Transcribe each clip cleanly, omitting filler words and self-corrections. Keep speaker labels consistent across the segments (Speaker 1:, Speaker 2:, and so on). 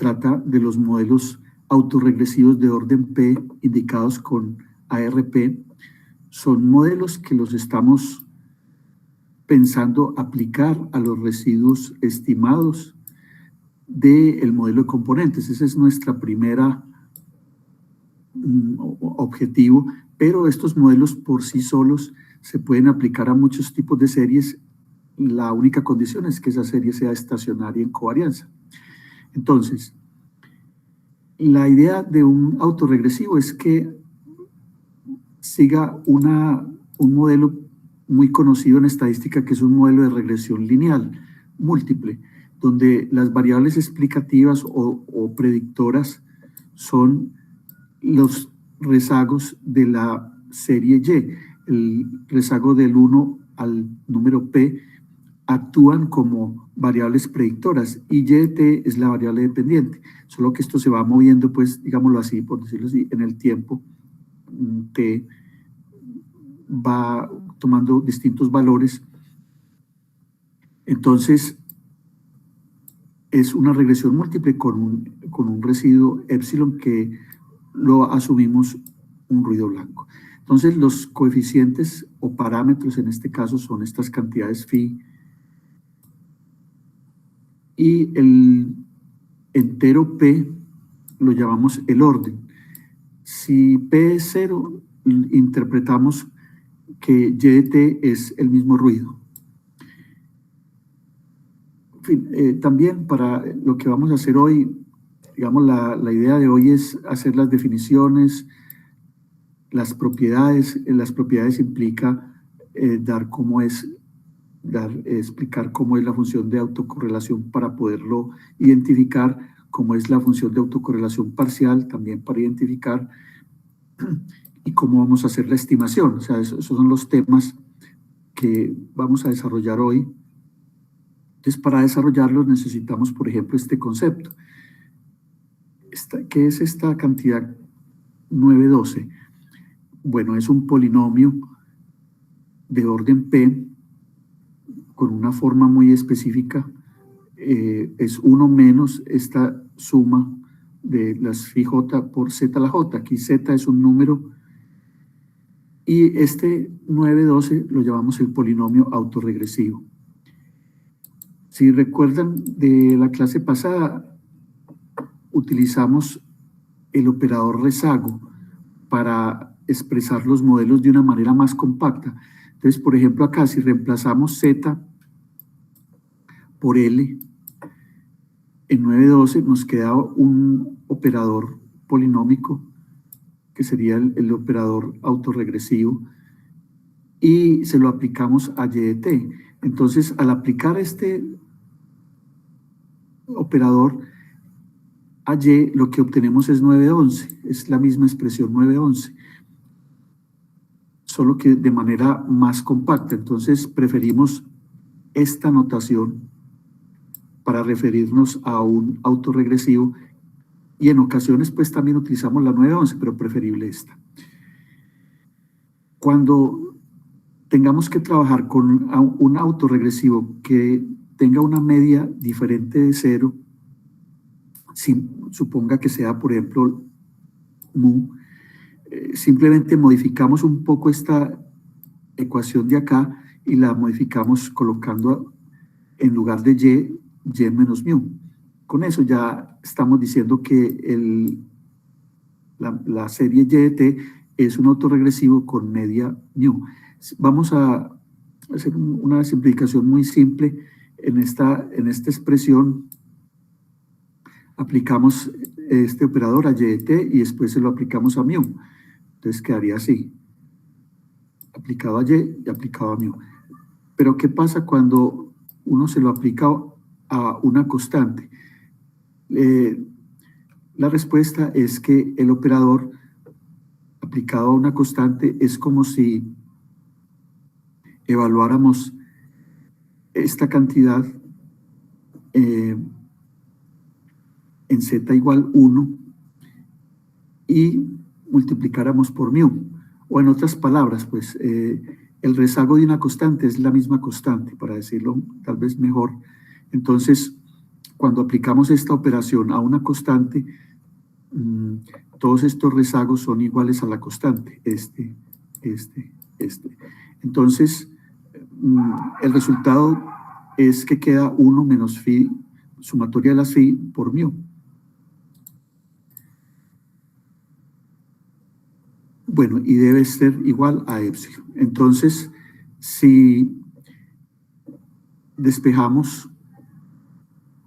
Speaker 1: trata de los modelos autorregresivos de orden P indicados con ARP. Son modelos que los estamos pensando aplicar a los residuos estimados del modelo de componentes. Ese es nuestra primera objetivo, pero estos modelos por sí solos se pueden aplicar a muchos tipos de series. La única condición es que esa serie sea estacionaria en covarianza. Entonces, la idea de un autorregresivo es que siga un modelo muy conocido en estadística, que es un modelo de regresión lineal múltiple, donde las variables explicativas o predictoras son los rezagos de la serie Y. El rezago del 1 al número P actúan como variables predictoras y Y de T es la variable dependiente, solo que esto se va moviendo, pues, digámoslo así, por decirlo así, en el tiempo. T va tomando distintos valores. Entonces, es una regresión múltiple con un residuo epsilon que lo asumimos un ruido blanco. Entonces, los coeficientes o parámetros en este caso son estas cantidades phi y el entero P lo llamamos el orden. Si P es 0, interpretamos que Y de T es el mismo ruido. En fin, también para lo que vamos a hacer hoy, digamos, la idea de hoy es hacer las definiciones, las propiedades. Las propiedades implica explicar cómo es la función de autocorrelación para poderlo identificar, cómo es la función de autocorrelación parcial también para identificar, y cómo vamos a hacer la estimación. O sea, esos son los temas que vamos a desarrollar hoy. Entonces, para desarrollarlos necesitamos, por ejemplo, este concepto. ¿Qué es esta cantidad 912? Bueno, es un polinomio de orden P con una forma muy específica. Es 1 menos esta suma de las phi j por z a la j. Aquí z es un número y este 912 lo llamamos el polinomio autorregresivo. Si recuerdan de la clase pasada, utilizamos el operador rezago para expresar los modelos de una manera más compacta. Entonces, por ejemplo, acá si reemplazamos z por L en 912, nos queda un operador polinómico que sería el operador autorregresivo, y se lo aplicamos a Y de T. Entonces, al aplicar este operador a Y, lo que obtenemos es 911, es la misma expresión 911, solo que de manera más compacta. Entonces, preferimos esta notación para referirnos a un autorregresivo, y en ocasiones pues también utilizamos la 911, pero preferible esta. Cuando tengamos que trabajar con un autorregresivo que tenga una media diferente de 0, suponga que sea, por ejemplo, mu, simplemente modificamos un poco esta ecuación de acá y la modificamos colocando en lugar de y menos mu. Con eso ya estamos diciendo que la serie Y de T es un autorregresivo con media mu. Vamos a hacer una simplificación muy simple. En esta expresión aplicamos este operador a Y de T y después se lo aplicamos a mu. Entonces quedaría así: aplicado a Y y aplicado a mu. Pero ¿qué pasa cuando uno se lo aplica a una constante? La respuesta es que el operador aplicado a una constante es como si evaluáramos esta cantidad en z igual 1 y multiplicáramos por mu. O en otras palabras, pues el rezago de una constante es la misma constante, para decirlo tal vez mejor. Entonces, cuando aplicamos esta operación a una constante, todos estos rezagos son iguales a la constante, este. Entonces, el resultado es que queda 1 menos phi, sumatoria de las phi por mu. Bueno, y debe ser igual a epsilon. Entonces, si despejamos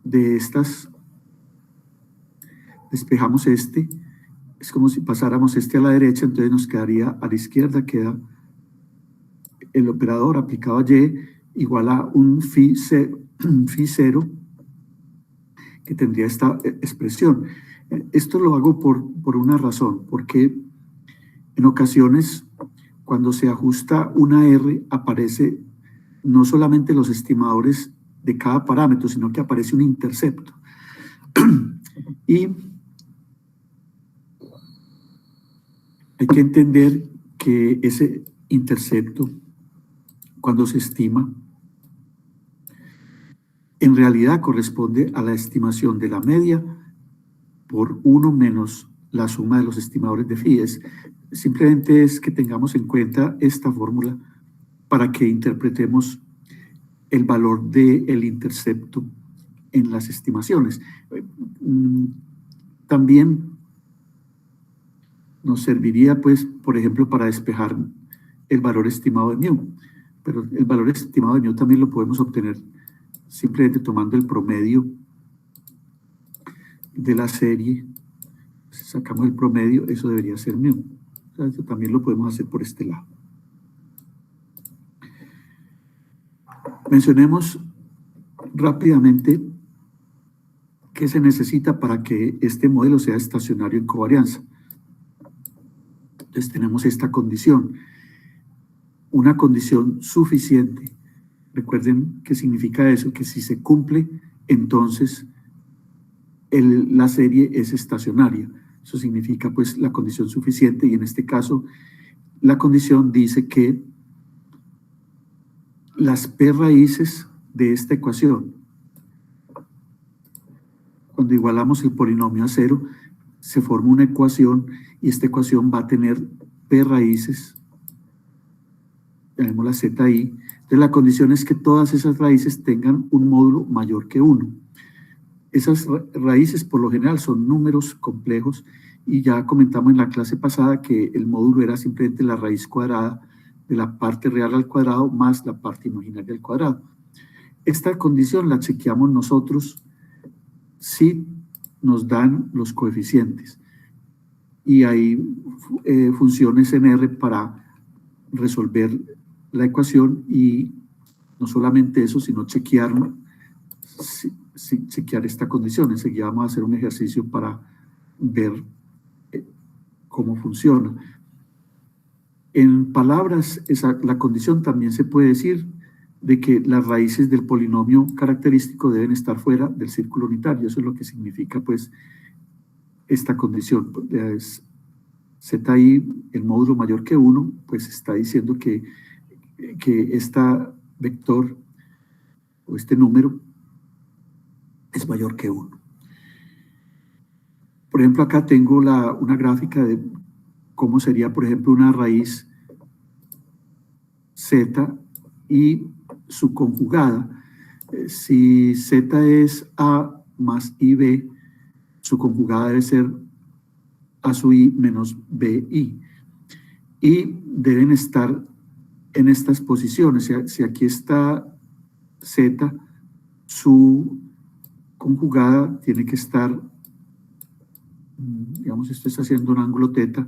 Speaker 1: de estas, despejamos este, es como si pasáramos este a la derecha, entonces nos quedaría a la izquierda, queda el operador aplicado a y igual a un phi 0, que tendría esta expresión. Esto lo hago por una razón, porque en ocasiones cuando se ajusta una R aparece no solamente los estimadores de cada parámetro, sino que aparece un intercepto. Y hay que entender que ese intercepto, cuando se estima, en realidad corresponde a la estimación de la media por 1 menos la suma de los estimadores de phi. Simplemente es que tengamos en cuenta esta fórmula para que interpretemos el valor del intercepto en las estimaciones. También nos serviría, pues, por ejemplo, para despejar el valor estimado de mu. Pero el valor estimado de mu también lo podemos obtener simplemente tomando el promedio de la serie. Si sacamos el promedio, eso debería ser mu. O sea, eso también lo podemos hacer por este lado. Mencionemos rápidamente qué se necesita para que este modelo sea estacionario en covarianza. Entonces tenemos esta condición, una condición suficiente. Recuerden qué significa eso, que si se cumple, entonces la serie es estacionaria. Eso significa pues la condición suficiente, y en este caso la condición dice que las p raíces de esta ecuación, cuando igualamos el polinomio a 0, se forma una ecuación, y esta ecuación va a tener p raíces, llamémosla zi. Entonces la condición es que todas esas raíces tengan un módulo mayor que 1. Esas raíces por lo general son números complejos, y ya comentamos en la clase pasada que el módulo era simplemente la raíz cuadrada de la parte real al cuadrado más la parte imaginaria al cuadrado. Esta condición la chequeamos nosotros si nos dan los coeficientes, y hay funciones en R para resolver la ecuación, y no solamente eso, sino chequear esta condición. Enseguida vamos a hacer un ejercicio para ver cómo funciona. En palabras, la condición también se puede decir de que las raíces del polinomio característico deben estar fuera del círculo unitario. Eso es lo que significa pues esta condición. Es zi, el módulo mayor que 1, pues está diciendo que esta vector o este número es mayor que 1. Por ejemplo, acá tengo una gráfica de cómo sería, por ejemplo, una raíz z y su conjugada. Si z es a más ib, su conjugada debe ser a sub i menos bi. Y deben estar en estas posiciones. Si aquí está z, su conjugada tiene que estar, digamos, esto está haciendo un ángulo teta,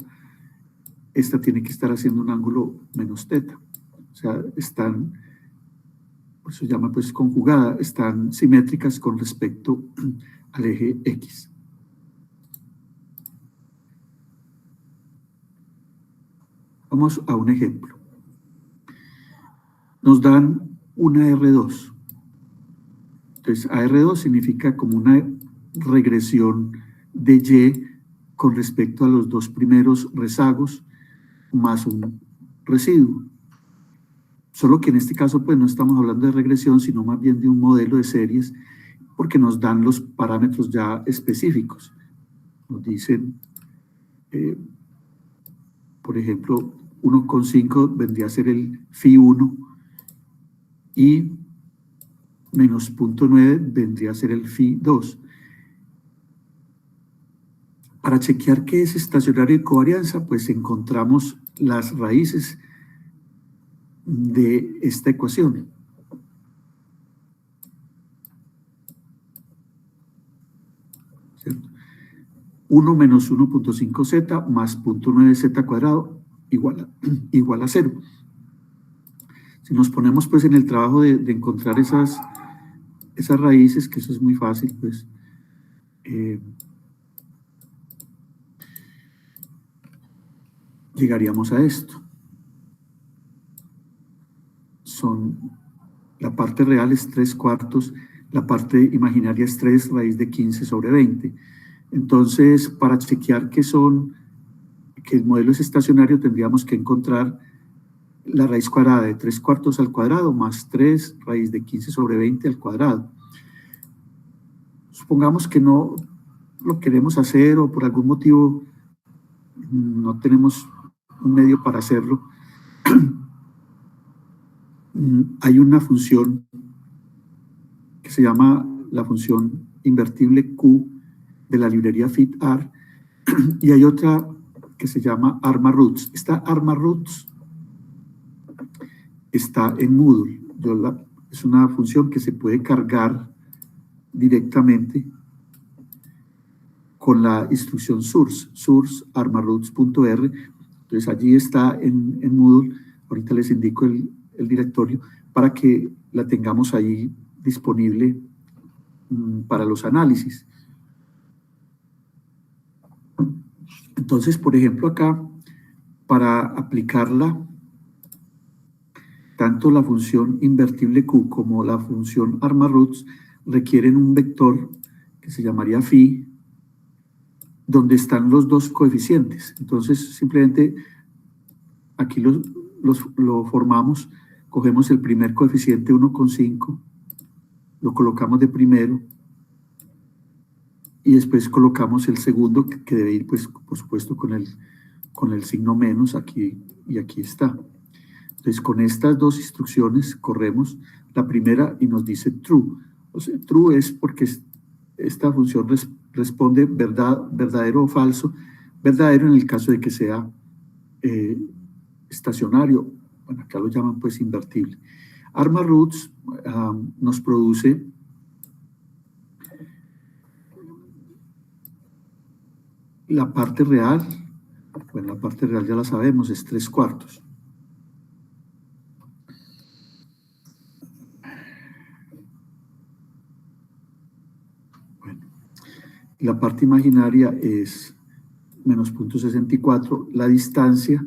Speaker 1: esta tiene que estar haciendo un ángulo menos teta. O sea, están, por eso se llama pues conjugada, están simétricas con respecto al eje X. Vamos a un ejemplo. Nos dan una R2. Entonces, AR2 significa como una regresión de Y con respecto a los dos primeros rezagos más un residuo. Solo que en este caso pues no estamos hablando de regresión, sino más bien de un modelo de series, porque nos dan los parámetros ya específicos. Nos dicen, por ejemplo, 1,5 vendría a ser el phi1 y menos 0,9 vendría a ser el phi2. Para chequear qué es estacionario y covarianza, pues encontramos las raíces de esta ecuación. ¿Cierto? 1 menos 1,5z más 0,9z cuadrado igual a 0. Si nos ponemos pues en el trabajo de encontrar esas raíces, que eso es muy fácil, pues llegaríamos a esto. La parte real es 3/4, la parte imaginaria es 3 raíz de 15 sobre 20. Entonces, para chequear que el modelo es estacionario, tendríamos que encontrar la raíz cuadrada de 3/4 al cuadrado más 3 raíz de 15 sobre 20 al cuadrado. Supongamos que no lo queremos hacer o por algún motivo no tenemos un medio para hacerlo. Hay una función que se llama la función invertible Q de la librería FitR y hay otra que se llama ArmaRoots. Esta ArmaRoots está en Moodle. Es una función que se puede cargar directamente con la instrucción source armaroots.r. Entonces allí está en Moodle. Ahorita les indico el directorio para que la tengamos ahí disponible para los análisis. Entonces, por ejemplo, acá, para aplicarla, tanto la función invertible Q como la función ArmaRoots requieren un vector que se llamaría phi, donde están los dos coeficientes. Entonces, simplemente aquí lo formamos, cogemos el primer coeficiente 1,5, lo colocamos de primero, y después colocamos el segundo, que debe ir, pues, por supuesto, con el signo menos, aquí y aquí está. Entonces, con estas dos instrucciones corremos la primera y nos dice true. O sea, true es porque esta función responde verdadero o falso. Verdadero en el caso de que sea estacionario. Bueno, acá lo llaman pues invertible. ArmaRoots nos produce la parte real. Bueno, la parte real ya la sabemos, es 3/4. Bueno, la parte imaginaria es menos 0,64. La distancia,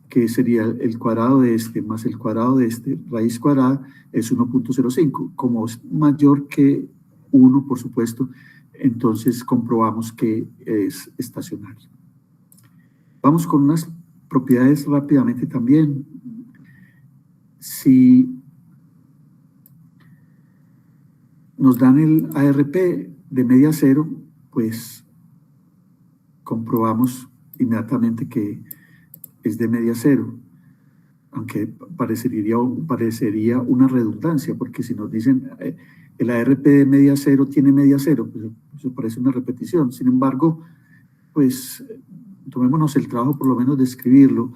Speaker 1: que sería el cuadrado de este más el cuadrado de este, raíz cuadrada, es 1,05. Como es mayor que 1, por supuesto, entonces comprobamos que es estacionario. Vamos con unas propiedades rápidamente también. Si nos dan el ARP de media cero, pues comprobamos inmediatamente que es de media cero, aunque parecería una redundancia, porque si nos dicen el ARP de media cero tiene media cero, pues eso parece una repetición. Sin embargo, pues tomémonos el trabajo por lo menos de escribirlo.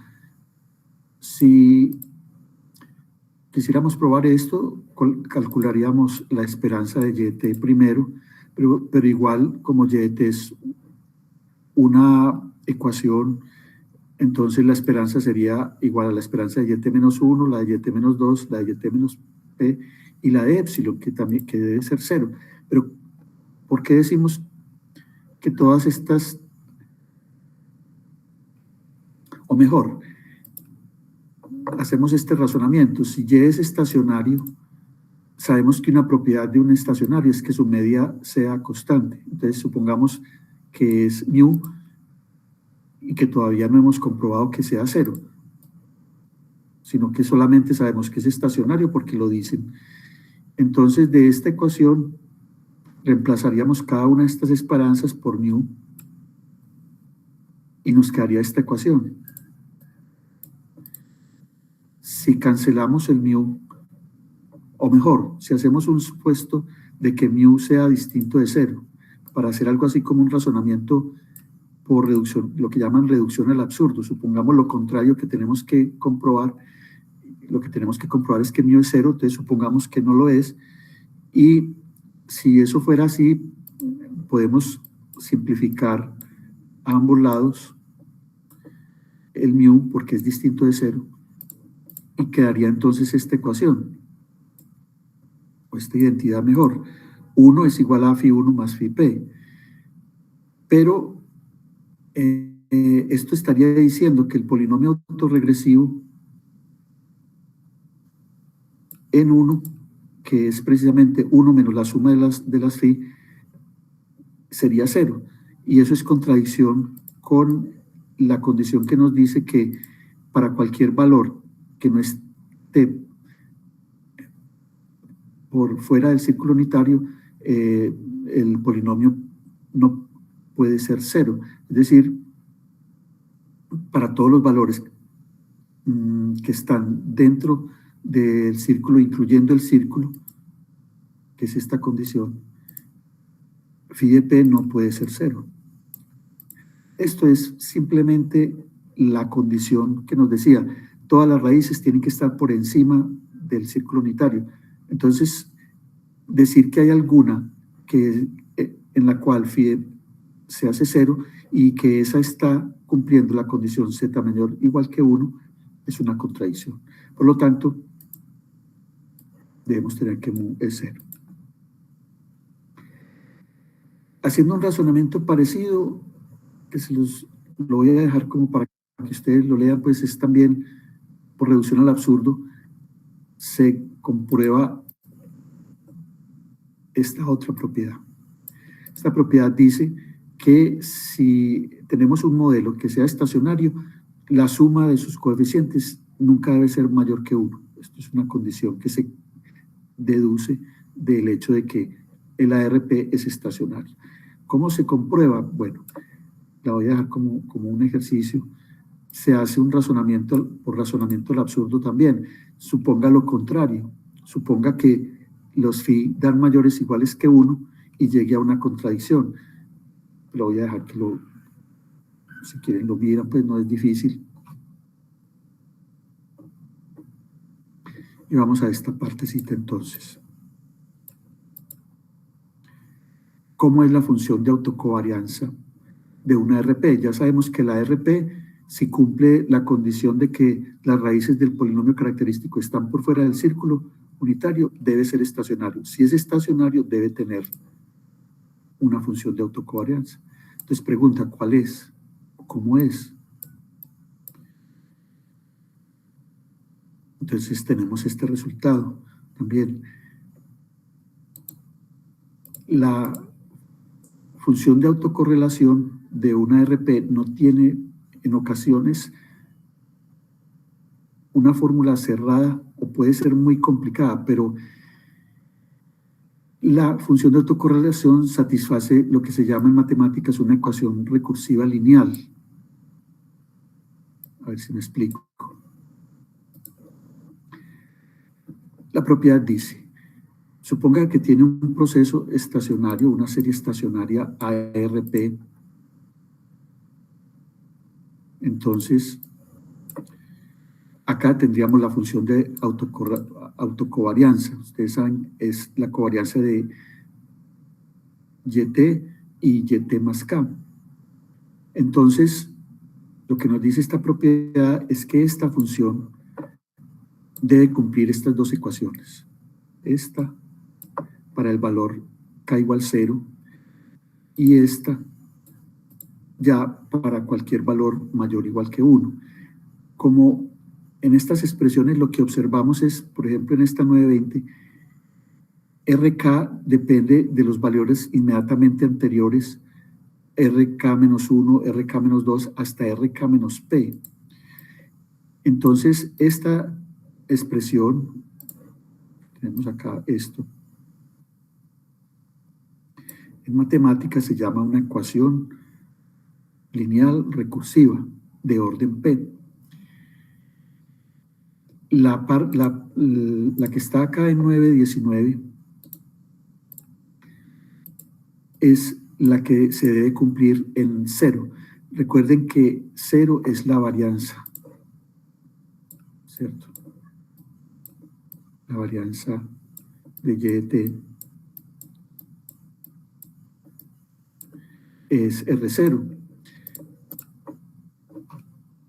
Speaker 1: Si quisiéramos probar esto, calcularíamos la esperanza de YT primero, pero igual como YT es una ecuación, entonces la esperanza sería igual a la esperanza de YT-1, la de YT-2, la de YT-P y la de épsilon, que debe ser 0. Pero, ¿por qué decimos que todas estas, o mejor, hacemos este razonamiento? Si Y es estacionario, sabemos que una propiedad de un estacionario es que su media sea constante. Entonces, supongamos que es mu y que todavía no hemos comprobado que sea 0, sino que solamente sabemos que es estacionario porque lo dicen. Entonces, de esta ecuación reemplazaríamos cada una de estas esperanzas por mu y nos quedaría esta ecuación. Si cancelamos el mu, o mejor, si hacemos un supuesto de que mu sea distinto de cero, para hacer algo así como un razonamiento por reducción, lo que llaman reducción al absurdo, supongamos lo contrario que tenemos que comprobar, lo que tenemos que comprobar es que mu es cero, entonces supongamos que no lo es, y si eso fuera así, podemos simplificar a ambos lados el mu porque es distinto de cero, y quedaría entonces esta ecuación, o esta identidad mejor. 1 es igual a phi 1 más phi p. Pero esto estaría diciendo que el polinomio autorregresivo en 1, que es precisamente 1 menos la suma de las phi, sería 0. Y eso es contradicción con la condición que nos dice que para cualquier valor que no esté por fuera del círculo unitario, el polinomio no puede ser 0. Es decir, para todos los valores que están dentro del círculo, incluyendo el círculo, que es esta condición, phi de p no puede ser 0. Esto es simplemente la condición que nos decía, todas las raíces tienen que estar por encima del círculo unitario. Entonces, decir que hay alguna en la cual phi se hace 0 y que esa está cumpliendo la condición z mayor igual que 1 es una contradicción. Por lo tanto, debemos tener que mu es 0. Haciendo un razonamiento parecido, que lo voy a dejar como para que ustedes lo lean, pues es también por reducción al absurdo, se comprueba esta otra propiedad. Esta propiedad dice que si tenemos un modelo que sea estacionario, la suma de sus coeficientes nunca debe ser mayor que 1. Esto es una condición que se deduce del hecho de que el ARP es estacionario. ¿Cómo se comprueba? Bueno, la voy a dejar como un ejercicio. Se hace un razonamiento, por razonamiento al absurdo también. Suponga lo contrario. Suponga que los phi dan mayores o iguales que 1 y llegue a una contradicción. Lo voy a dejar que si quieren lo miran, pues no es difícil. Y vamos a esta partecita entonces. ¿Cómo es la función de autocovarianza de una RP? Ya sabemos que la RP, si cumple la condición de que las raíces del polinomio característico están por fuera del círculo unitario, debe ser estacionario. Si es estacionario, debe tener una función de autocovarianza. Entonces pregunta, ¿cuál es? ¿Cómo es? Entonces tenemos este resultado también. La función de autocorrelación de una RP no tiene en ocasiones una fórmula cerrada o puede ser muy complicada, pero la función de autocorrelación satisface lo que se llama en matemáticas una ecuación recursiva lineal. A ver si me explico. La propiedad dice, suponga que tiene un proceso estacionario, una serie estacionaria ARP. Entonces, acá tendríamos la función de autocovarianza. Ustedes saben, es la covarianza de YT y YT más K. Entonces, lo que nos dice esta propiedad es que esta función debe cumplir estas dos ecuaciones. Esta para el valor K igual 0 y esta ya para cualquier valor mayor o igual que 1. Como en estas expresiones lo que observamos es, por ejemplo, en esta 920, RK depende de los valores inmediatamente anteriores, RK-1, RK-2, hasta RK-P. Entonces, esta expresión, tenemos acá esto, En matemáticas se llama una ecuación lineal recursiva de orden P. La que está acá en 9.19 es la que se debe cumplir en 0. Recuerden que 0 es la varianza, ¿cierto? La varianza de y de t es R0.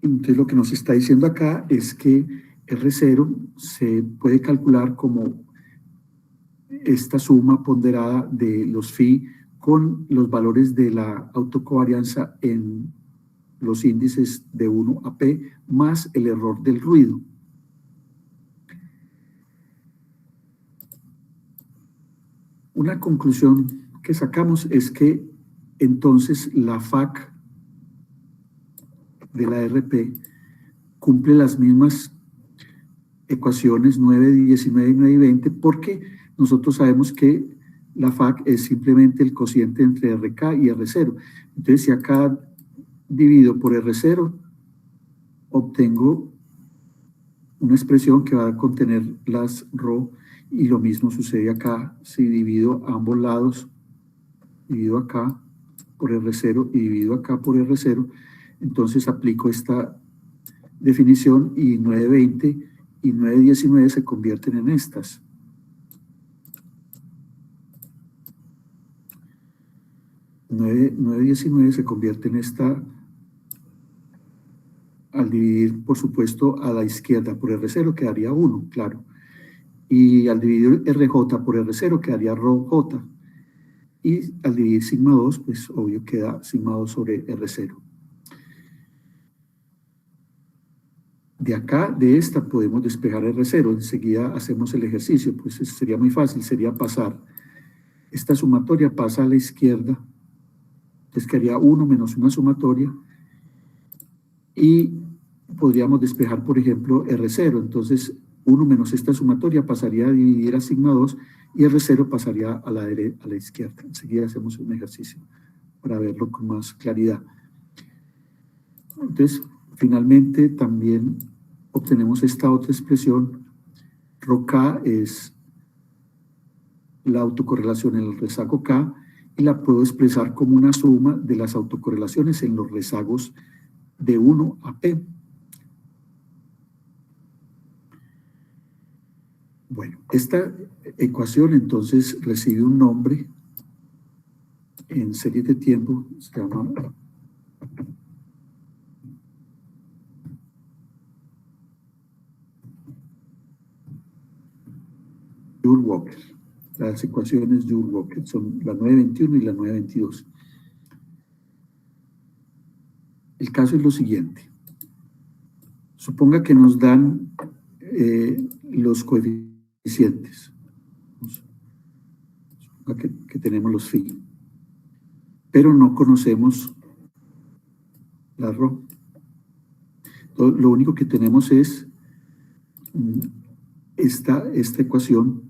Speaker 1: Entonces lo que nos está diciendo acá es que R0 se puede calcular como esta suma ponderada de los phi con los valores de la autocovarianza en los índices de 1 a p más el error del ruido. Una conclusión que sacamos es que entonces la FAC de la RP cumple las mismas ecuaciones 9, 19 y 9 y 20 porque nosotros sabemos que la FAC es simplemente el cociente entre RK y R0. Entonces, si acá divido por R0, obtengo una expresión que va a contener las ρ, y lo mismo sucede acá. Si divido a ambos lados, divido acá por R0 y divido acá por R0, entonces aplico esta definición y 9.20 y 9.19 se convierten en estas. 9.19 se convierte en esta al dividir, por supuesto, a la izquierda por R0 quedaría 1, claro. Y al dividir RJ por R0 quedaría ρJ. Y al dividir sigma 2, pues obvio queda sigma 2 sobre R0. De acá, de esta, podemos despejar R0. Enseguida hacemos el ejercicio, pues sería muy fácil, sería pasar. Esta sumatoria pasa a la izquierda, entonces quedaría 1 menos una sumatoria, y podríamos despejar, por ejemplo, R0. Entonces, 1 menos esta sumatoria pasaría a dividir a sigma 2, y R0 pasaría a la izquierda. Enseguida hacemos un ejercicio para verlo con más claridad. Entonces, finalmente también obtenemos esta otra expresión. ρk es la autocorrelación en el rezago K, y la puedo expresar como una suma de las autocorrelaciones en los rezagos de 1 a P. Bueno, esta ecuación entonces recibe un nombre en series de tiempo, se llama Joule-Walker. Las ecuaciones Joule-Walker son la 921 y la 922. El caso es lo siguiente. Suponga que nos dan los coeficientes. Suponga que tenemos los phi, pero no conocemos la ρ. Lo único que tenemos es esta ecuación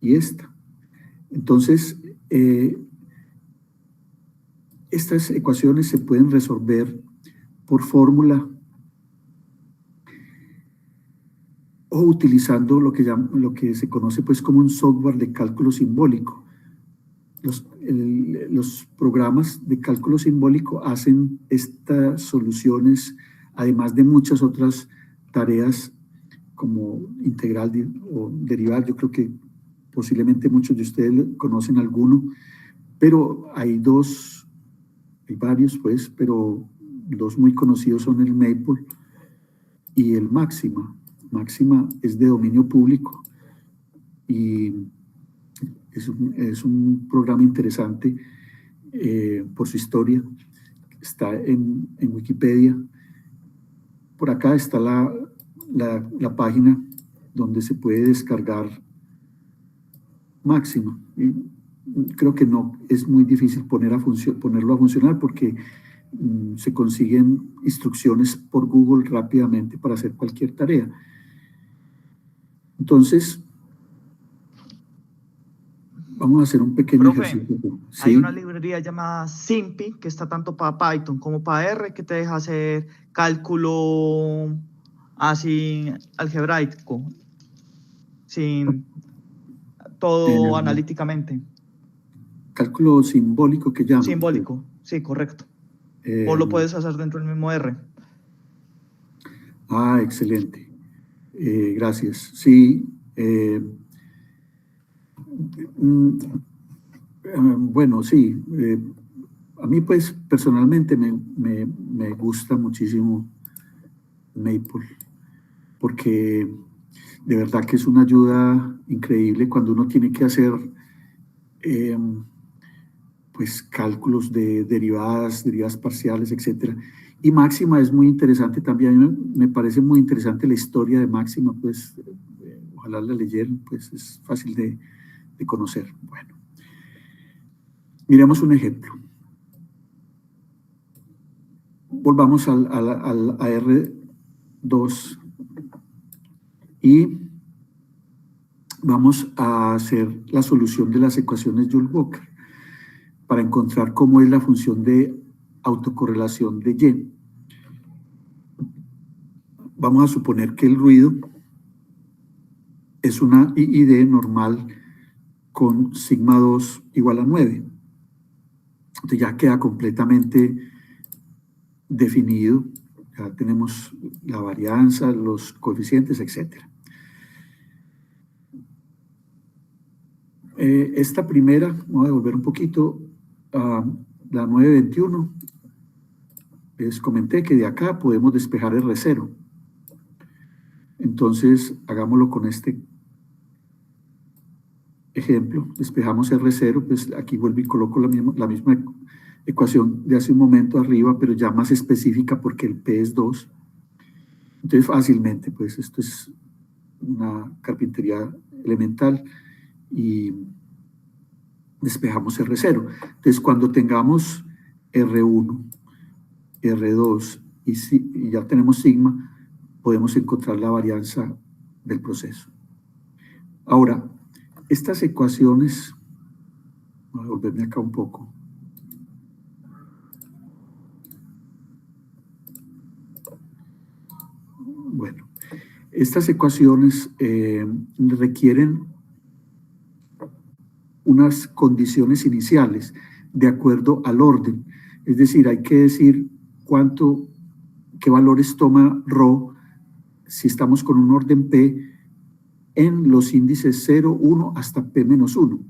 Speaker 1: y esta. Entonces, estas ecuaciones se pueden resolver por fórmula o utilizando lo que se conoce pues como un software de cálculo simbólico. Los programas de cálculo simbólico hacen estas soluciones, además de muchas otras tareas como integral o derivar. Yo creo que posiblemente muchos de ustedes conocen alguno, pero hay varios pues, pero dos muy conocidos son el Maple y el Máxima. Máxima es de dominio público y es un programa interesante por su historia. Está en Wikipedia. Por acá está la página donde se puede descargar Máxima. Creo que no es muy difícil ponerlo a funcionar porque se consiguen instrucciones por Google rápidamente para hacer cualquier tarea. Entonces, Vamos a hacer un pequeño
Speaker 2: Profe,
Speaker 1: ejercicio.
Speaker 2: hay
Speaker 1: ¿Sí?
Speaker 2: una librería llamada SIMPy que está tanto para Python como para R que te deja hacer cálculo así algebraico, sin todo
Speaker 1: Eh,
Speaker 2: analíticamente.
Speaker 1: cálculo simbólico que llaman, pues.
Speaker 2: Simbólico, sí, correcto. O
Speaker 1: Eh,
Speaker 2: lo puedes hacer dentro del mismo R.
Speaker 1: excelente. Gracias. Sí. Mm, bueno, sí. A mí, pues, personalmente me gusta muchísimo Maple, porque de verdad que es una ayuda increíble cuando uno tiene que hacer eh, pues cálculos de derivadas, derivadas parciales, etcétera. Y Máxima es muy interesante también. A mí me parece muy interesante la historia de Máxima, pues ojalá la leyeran, pues es fácil de conocer. Bueno, miremos un ejemplo. Volvamos al R2 y vamos a hacer la solución de las ecuaciones Joule-Walker para encontrar cómo es la función de autocorrelación de Y. Vamos a suponer que el ruido es una IID normal con sigma 2 igual a 9. Entonces ya queda completamente definido, ya tenemos la varianza, los coeficientes, etc. Esta primera, vamos a devolver un poquito a la 921. Les comenté que de acá podemos despejar R0. Entonces, hagámoslo con este ejemplo. Despejamos R0, pues aquí vuelvo y coloco la misma ecuación de hace un momento arriba, pero ya más específica porque el P es 2. Entonces, fácilmente, pues esto es una carpintería elemental y despejamos R0. Entonces, cuando tengamos R1, R2 y ya tenemos sigma, podemos encontrar la varianza del proceso. Ahora, estas ecuaciones, voy a volverme acá un poco. Bueno, estas ecuaciones requieren unas condiciones iniciales de acuerdo al orden. Es decir, hay que decir qué valores toma ρ si estamos con un orden P en los índices 0, 1 hasta P-1.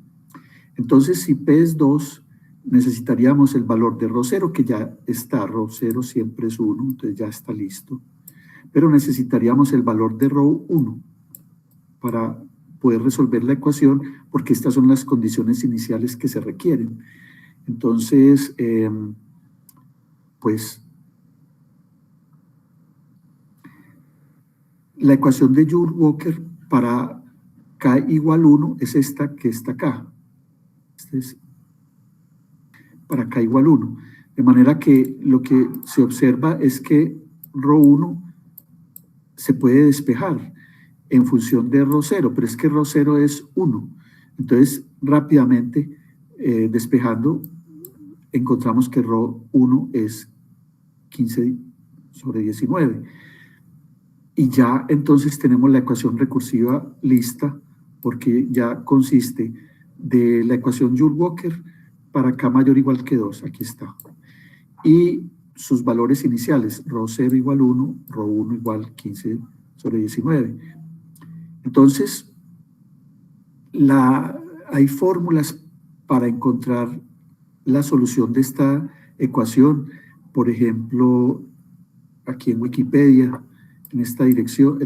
Speaker 1: Entonces, si P es 2, necesitaríamos el valor de ρ0, que ya está, ρ0 siempre es 1, entonces ya está listo. Pero necesitaríamos el valor de ρ1 para poder resolver la ecuación, porque estas son las condiciones iniciales que se requieren. Entonces, pues, la ecuación de Joule-Walker para K igual 1 es esta que está acá. Este es para K igual 1. De manera que lo que se observa es que ρ1 se puede despejar en función de ρ0, pero es que ρ0 es 1. Entonces, rápidamente, despejando, encontramos que ρ1 es 15/19. Y ya entonces tenemos la ecuación recursiva lista, porque ya consiste de la ecuación Joule-Walker para K mayor o igual que 2, aquí está. Y sus valores iniciales, ρ0 igual 1, ρ1 igual 15/19. Entonces, hay fórmulas para encontrar la solución de esta ecuación. Por ejemplo, aquí en Wikipedia, en esta dirección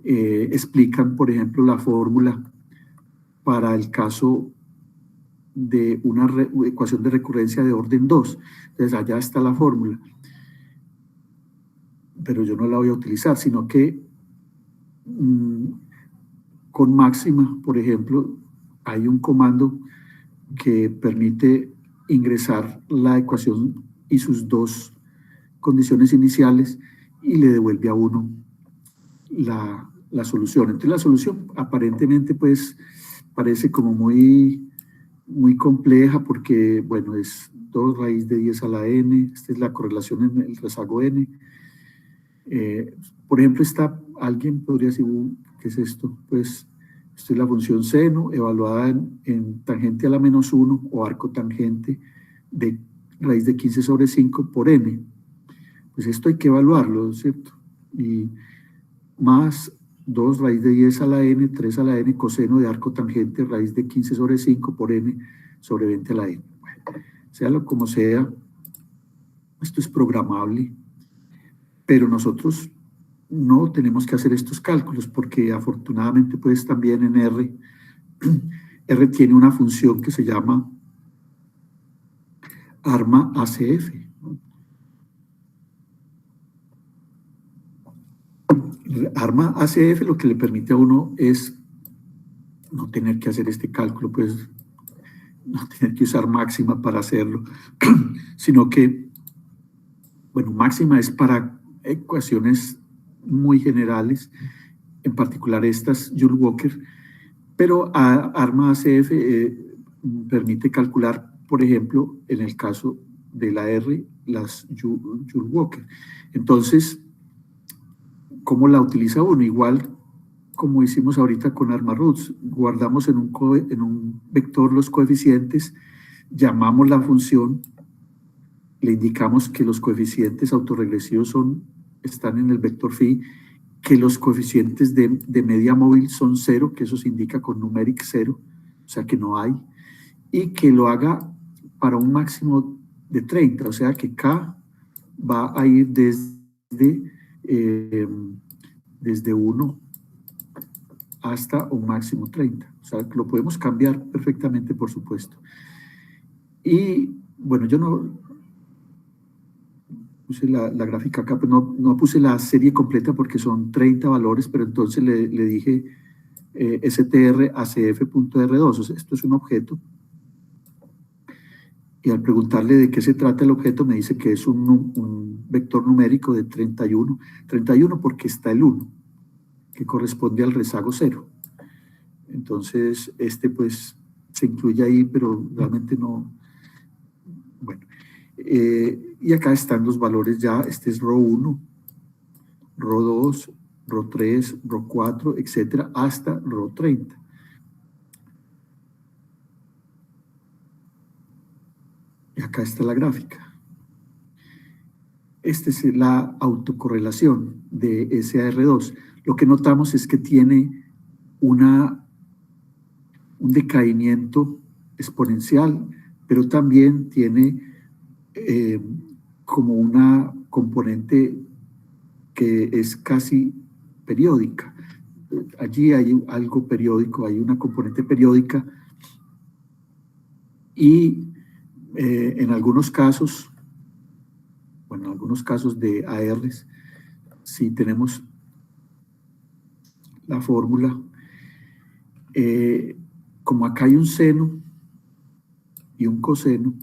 Speaker 1: explican, por ejemplo, la fórmula para el caso de una ecuación de recurrencia de orden 2. Entonces, allá está la fórmula. Pero yo no la voy a utilizar, sino que con máxima, por ejemplo, hay un comando que permite ingresar la ecuación y sus dos condiciones iniciales y le devuelve a uno la solución. Entonces la solución aparentemente pues parece como muy compleja porque, bueno, es 2 raíz de 10 a la n, esta es la correlación en el rezago n. Por ejemplo, alguien podría decir, ¿qué es esto? Pues esto es la función seno evaluada en tangente a la menos 1 o arco tangente de raíz de 15 sobre 5 por n. Pues esto hay que evaluarlo, ¿cierto? Y más 2 raíz de 10 a la n, 3 a la n, coseno de arco tangente, raíz de 15 sobre 5 por n sobre 20 a la n. Bueno, sea como sea, esto es programable, pero nosotros no tenemos que hacer estos cálculos porque afortunadamente pues también en R, R tiene una función que se llama ARMA ACF. ARMA ACF lo que le permite a uno es no tener que hacer este cálculo, pues no tener que usar máxima para hacerlo, sino que, bueno, máxima es para ecuaciones muy generales, en particular estas Joule-Walker, pero ARMA ACF permite calcular, por ejemplo, en el caso de la R, las Joule-Walker. Entonces, ¿cómo la utiliza uno? Igual como hicimos ahorita con ARMA-Roots, guardamos en un vector los coeficientes, llamamos la función, le indicamos que los coeficientes autorregresivos están en el vector phi, que los coeficientes de media móvil son 0, que eso se indica con numeric 0, o sea que no hay, y que lo haga para un máximo de 30, o sea que K va a ir desde 1 hasta un máximo 30. O sea, lo podemos cambiar perfectamente, por supuesto. Y, bueno, yo no puse la gráfica acá, pero no puse la serie completa porque son 30 valores, pero entonces le dije str acf.r2, o sea, esto es un objeto. Y al preguntarle de qué se trata el objeto, me dice que es un vector numérico de 31. 31 porque está el 1, que corresponde al rezago 0. Entonces, pues se incluye ahí, pero realmente no. Bueno, y acá están los valores ya. Este es ρ1, ρ2, ρ3, ρ4, etcétera, hasta ρ30. Y acá está la gráfica. Esta es la autocorrelación de SAR2. Lo que notamos es que tiene un decaimiento exponencial, pero también tiene como una componente que es casi periódica. Allí hay algo periódico, hay una componente periódica y en algunos casos, bueno, en algunos casos de ARs, si tenemos la fórmula, como acá hay un seno y un coseno,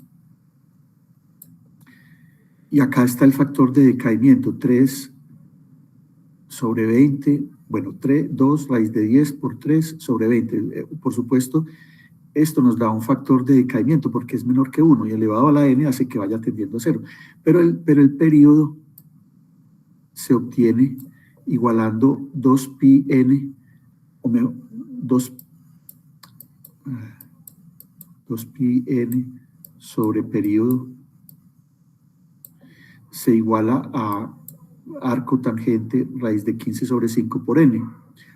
Speaker 1: y acá está el factor de decaimiento, 3 sobre 20, bueno, 2 raíz de 10 por 3 sobre 20. Por supuesto, esto nos da un factor de decaimiento porque es menor que 1 y elevado a la n hace que vaya tendiendo a 0. Pero el periodo se obtiene igualando 2πn, o mejor, 2πn sobre periodo se iguala a arco tangente raíz de 15 sobre 5 por n.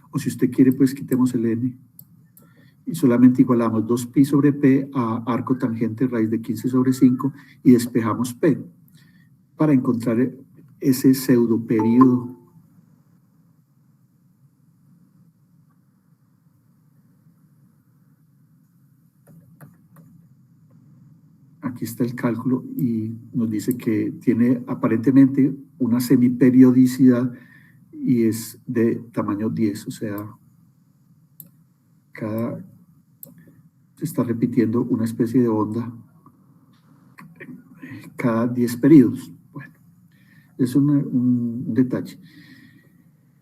Speaker 1: O si usted quiere, pues quitemos el n y solamente igualamos 2π sobre p a arco tangente raíz de 15 sobre 5 y despejamos p para encontrar ese pseudo periodo. Aquí está el cálculo y nos dice que tiene aparentemente una semiperiodicidad y es de tamaño 10, o sea, se está repitiendo una especie de onda cada 10 periodos. Bueno, es un detalle.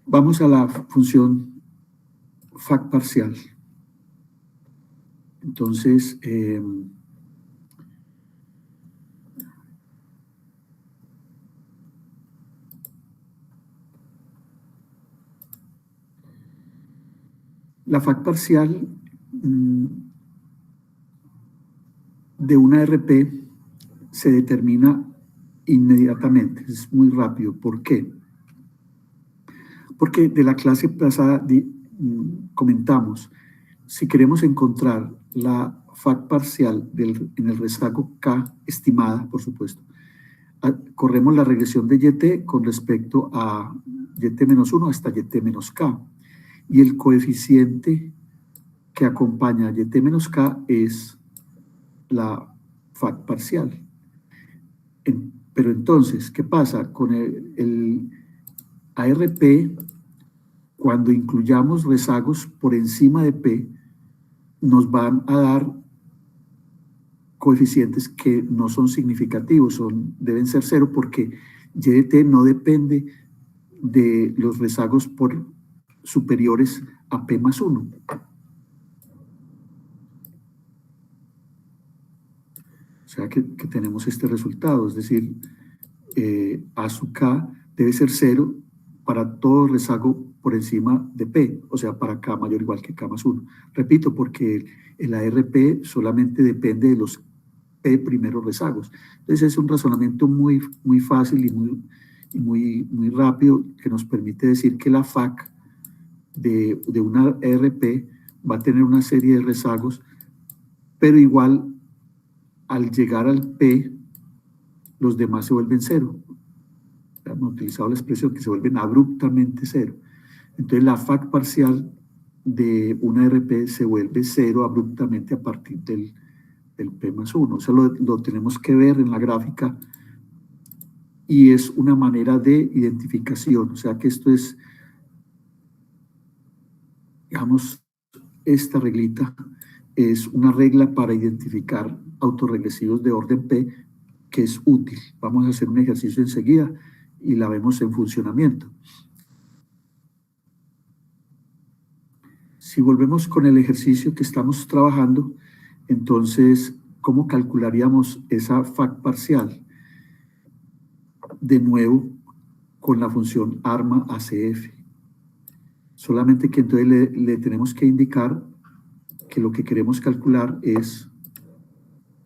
Speaker 1: Vamos a la función fac parcial. Entonces, la FAC parcial de una RP se determina inmediatamente, es muy rápido. ¿Por qué? Porque de la clase pasada comentamos, si queremos encontrar la FAC parcial en el rezago K estimada, por supuesto, corremos la regresión de YT con respecto a YT-1 hasta YT-K. Y el coeficiente que acompaña a YT-K es la FAC parcial. Pero entonces, ¿qué pasa? Con el ARP, cuando incluyamos rezagos por encima de P, nos van a dar coeficientes que no son significativos, deben ser cero, porque YT no depende de los rezagos superiores a P más 1. O sea que tenemos este resultado, es decir, A sub K debe ser 0 para todo rezago por encima de P, o sea, para K mayor o igual que K más 1. Repito, porque el ARP solamente depende de los P primeros rezagos. Entonces es un razonamiento muy, muy fácil y muy rápido que nos permite decir que la FAC de una ARP va a tener una serie de rezagos, pero igual al llegar al P, los demás se vuelven cero. Hemos utilizado la expresión que se vuelven abruptamente cero. Entonces la FAC parcial de una RP se vuelve cero abruptamente a partir del P más 1. O sea, lo tenemos que ver en la gráfica y es una manera de identificación. O sea que esto es, digamos, esta reglita es una regla para identificar autorregresivos de orden P que es útil. Vamos a hacer un ejercicio enseguida y la vemos en funcionamiento. Si volvemos con el ejercicio que estamos trabajando, entonces, ¿cómo calcularíamos esa FAC parcial? De nuevo, con la función arma ACF. Solamente que entonces le tenemos que indicar que lo que queremos calcular es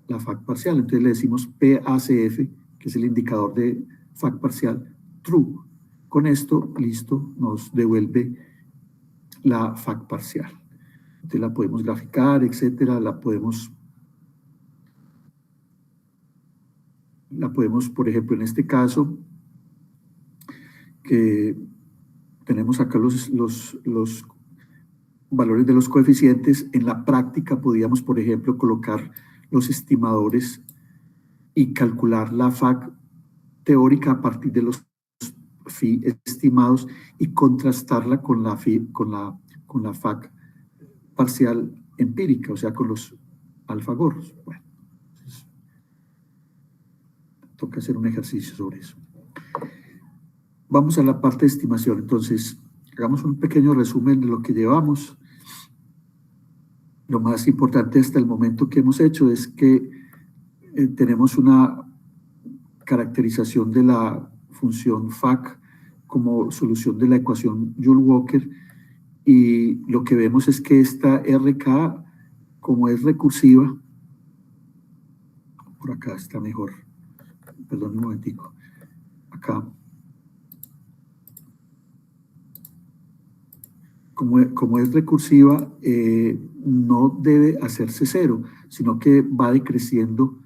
Speaker 1: la FAC parcial. Entonces le decimos PACF, que es el indicador de FAC parcial, true. Con esto, listo, nos devuelve la FAC parcial. Entonces la podemos graficar, etcétera, la podemos, por ejemplo, en este caso, que tenemos acá los valores de los coeficientes, en la práctica podríamos, por ejemplo, colocar los estimadores y calcular la FAC teórica a partir de los phi estimados y contrastarla con la FAC parcial empírica, o sea, con los alfagorros. Bueno, entonces, toca hacer un ejercicio sobre eso. Vamos a la parte de estimación. Entonces, hagamos un pequeño resumen de lo que llevamos. Lo más importante hasta el momento que hemos hecho es que tenemos una caracterización de la función FAC como solución de la ecuación Joule-Walker, y lo que vemos es que esta RK, como es recursiva, por acá está mejor, perdón un momentico, acá, como es recursiva, no debe hacerse cero, sino que va decreciendo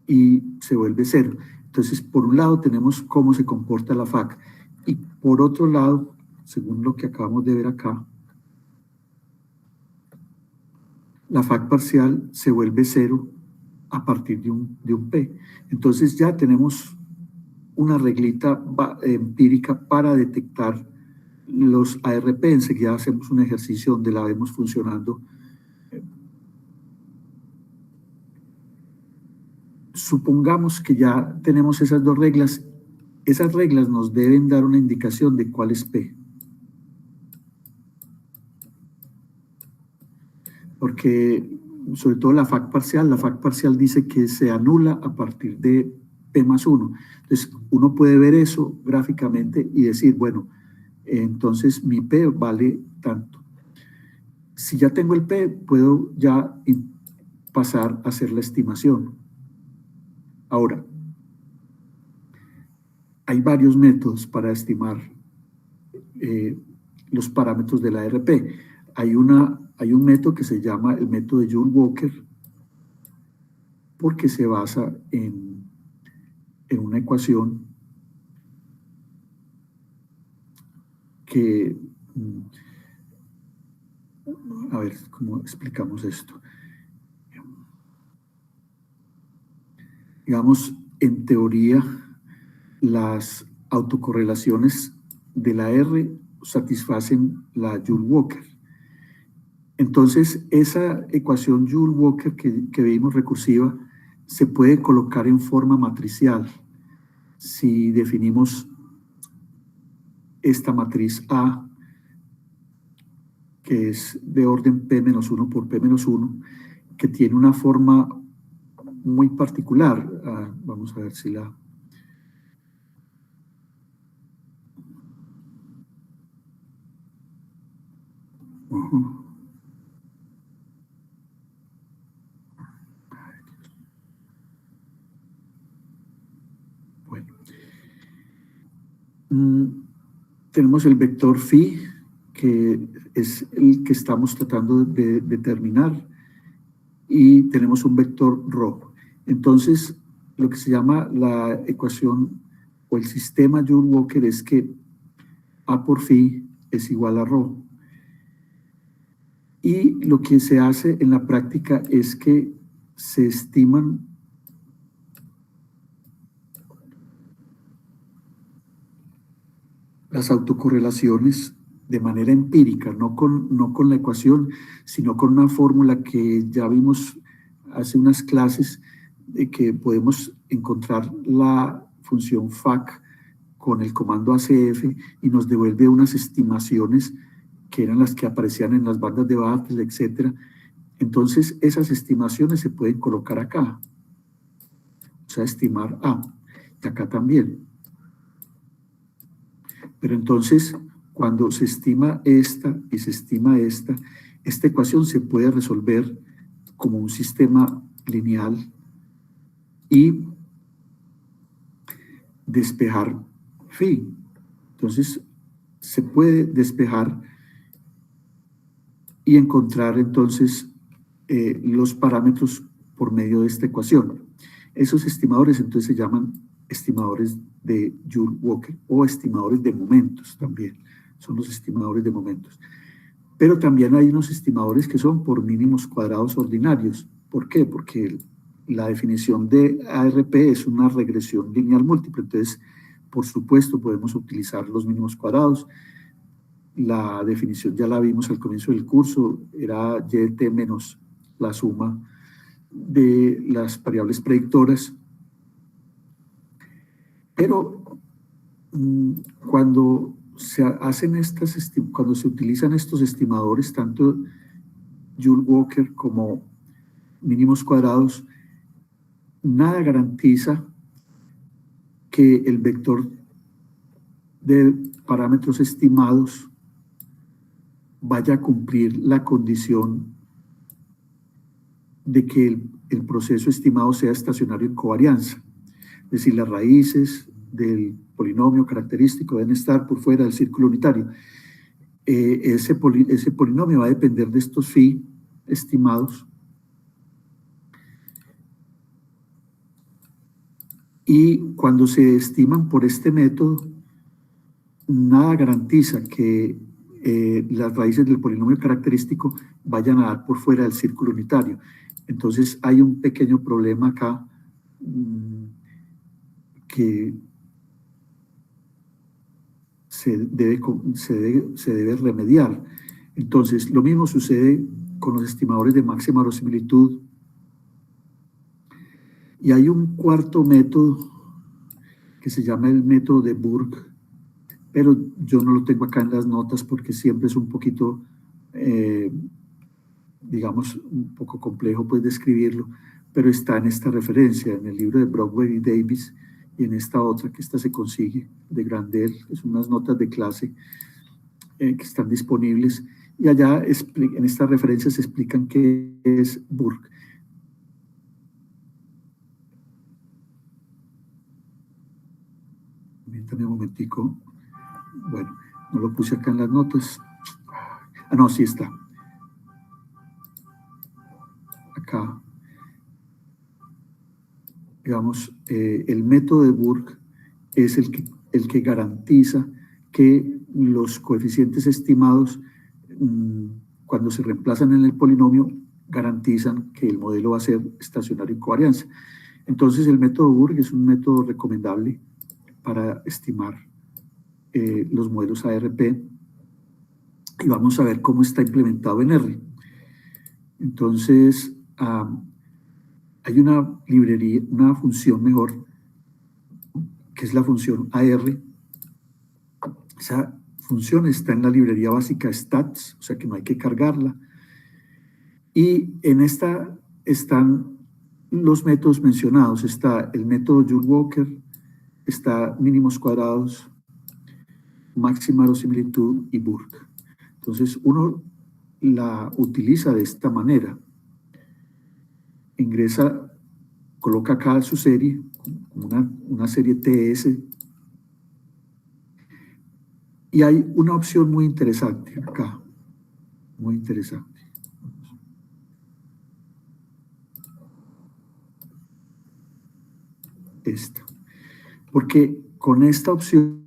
Speaker 1: y se vuelve cero. Entonces, por un lado tenemos cómo se comporta la FAC, y por otro lado, según lo que acabamos de ver acá, la FAC parcial se vuelve cero a partir de un P. Entonces ya tenemos una reglita empírica para detectar los ARP. Enseguida hacemos un ejercicio donde la vemos funcionando. Supongamos que ya tenemos esas dos reglas. Esas reglas nos deben dar una indicación de cuál es P. porque sobre todo la FAC parcial dice que se anula a partir de P más 1. Entonces, uno puede ver eso gráficamente y decir, bueno, entonces mi P vale tanto. Si ya tengo el P, puedo ya pasar a hacer la estimación. Ahora, hay varios métodos para estimar los parámetros de la ARP. Hay un método que se llama el método de Joule-Walker, porque se basa en una ecuación que, a ver, ¿cómo explicamos esto? Digamos, en teoría, las autocorrelaciones de la R satisfacen la Joule-Walker. Entonces, esa ecuación Joule-Walker que vimos recursiva se puede colocar en forma matricial. Si definimos esta matriz A, que es de orden P-1 por P-1, que tiene una forma muy particular. Vamos a ver si la... Bueno. Tenemos el vector phi, que es el que estamos tratando de determinar, y tenemos un vector rho. Entonces, lo que se llama la ecuación o el sistema Joule-Walker es que A por phi es igual a rho. Y lo que se hace en la práctica es que se estiman las autocorrelaciones de manera empírica, no con la ecuación, sino con una fórmula que ya vimos hace unas clases, de que podemos encontrar la función FAC con el comando ACF y nos devuelve unas estimaciones que eran las que aparecían en las bandas de Bartlett, etc. Entonces, esas estimaciones se pueden colocar acá. O sea, estimar A. Y acá también. Pero entonces, cuando se estima esta y se estima esta ecuación se puede resolver como un sistema lineal y despejar phi. Entonces, se puede despejar y encontrar entonces los parámetros por medio de esta ecuación. Esos estimadores entonces se llaman estimadores de Joule-Walker o estimadores de momentos también. Son los estimadores de momentos. Pero también hay unos estimadores que son por mínimos cuadrados ordinarios. ¿Por qué? Porque la definición de ARP es una regresión lineal múltiple. Entonces, por supuesto, podemos utilizar los mínimos cuadrados. La definición ya la vimos al comienzo del curso, era YT menos la suma de las variables predictoras. Pero cuando se utilizan estos estimadores, tanto Joule-Walker como mínimos cuadrados, nada garantiza que el vector de parámetros estimados vaya a cumplir la condición de que el proceso estimado sea estacionario en covarianza. Es decir, las raíces del polinomio característico deben estar por fuera del círculo unitario. Ese polinomio va a depender de estos phi estimados. Y cuando se estiman por este método, nada garantiza que las raíces del polinomio característico vayan a dar por fuera del círculo unitario. Entonces hay un pequeño problema acá que se debe remediar. Entonces, lo mismo sucede con los estimadores de máxima verosimilitud. Y hay un cuarto método que se llama el método de Burke, pero yo no lo tengo acá en las notas porque siempre es un poquito digamos, un poco complejo pues describirlo, pero está en esta referencia, en el libro de Brockway y Davis, y en esta otra, que esta se consigue, de Grandel, que son unas notas de clase que están disponibles, y allá en estas referencias se explican qué es Burke. Permítame un momentico. Bueno, no lo puse acá en las notas. Ah, no, sí está. Acá. Digamos, el método de Burke es el que garantiza que los coeficientes estimados, cuando se reemplazan en el polinomio, garantizan que el modelo va a ser estacionario y covarianza. Entonces, el método Burke es un método recomendable para estimar los modelos ARP, y vamos a ver cómo está implementado en R. Entonces, hay una librería, una función mejor, que es la función AR. Esa función está en la librería básica stats, o sea que no hay que cargarla. Y en esta están los métodos mencionados. Está el método Joule-Walker, está mínimos cuadrados, máxima verosimilitud y Burke. Entonces uno la utiliza de esta manera. Ingresa, coloca acá su serie, una serie TS, y hay una opción muy interesante acá, muy interesante. Esta. Porque con esta opción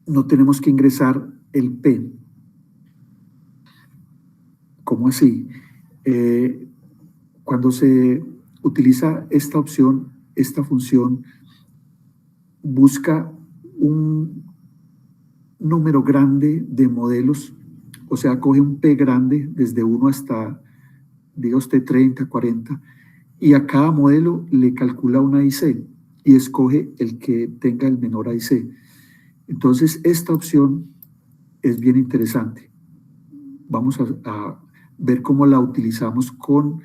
Speaker 1: no tenemos que ingresar el P. ¿Cómo así? Cuando se utiliza esta opción, esta función busca un número grande de modelos, o sea, coge un P grande desde 1 hasta, diga usted, 30, 40, y a cada modelo le calcula una IC y escoge el que tenga el menor IC. Entonces, esta opción es bien interesante. Vamos a ver cómo la utilizamos con,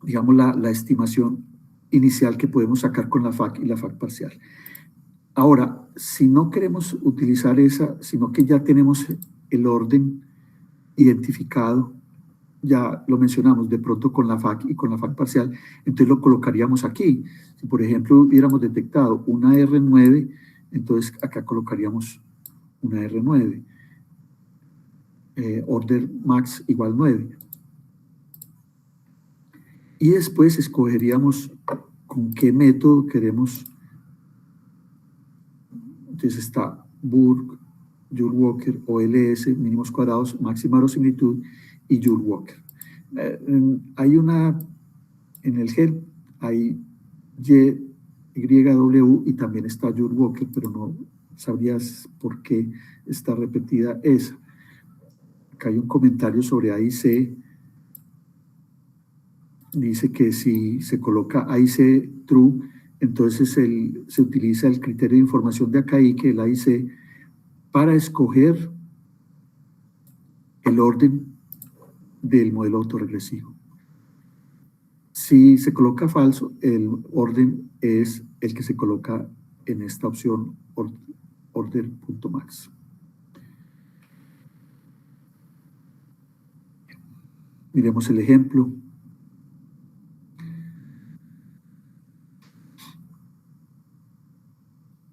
Speaker 1: digamos, la estimación inicial que podemos sacar con la FAC y la FAC parcial. Ahora, si no queremos utilizar esa, sino que ya tenemos el orden identificado, ya lo mencionamos de pronto con la FAC y con la FAC parcial, entonces lo colocaríamos aquí. Si por ejemplo hubiéramos detectado una R9, entonces acá colocaríamos una R9, order max igual 9. Y después escogeríamos con qué método queremos. Entonces está Burke, Joule-Walker, OLS, mínimos cuadrados, máxima verosimilitud y Joule-Walker. Hay una, en el GEL hay YW y también está Joule-Walker, pero no sabrías por qué está repetida esa. Acá hay un comentario sobre AIC. Dice que si se coloca AIC true, entonces se utiliza el criterio de información de acá y que el AIC para escoger el orden del modelo autoregresivo. Si se coloca falso, el orden es el que se coloca en esta opción order.max. Miremos el ejemplo.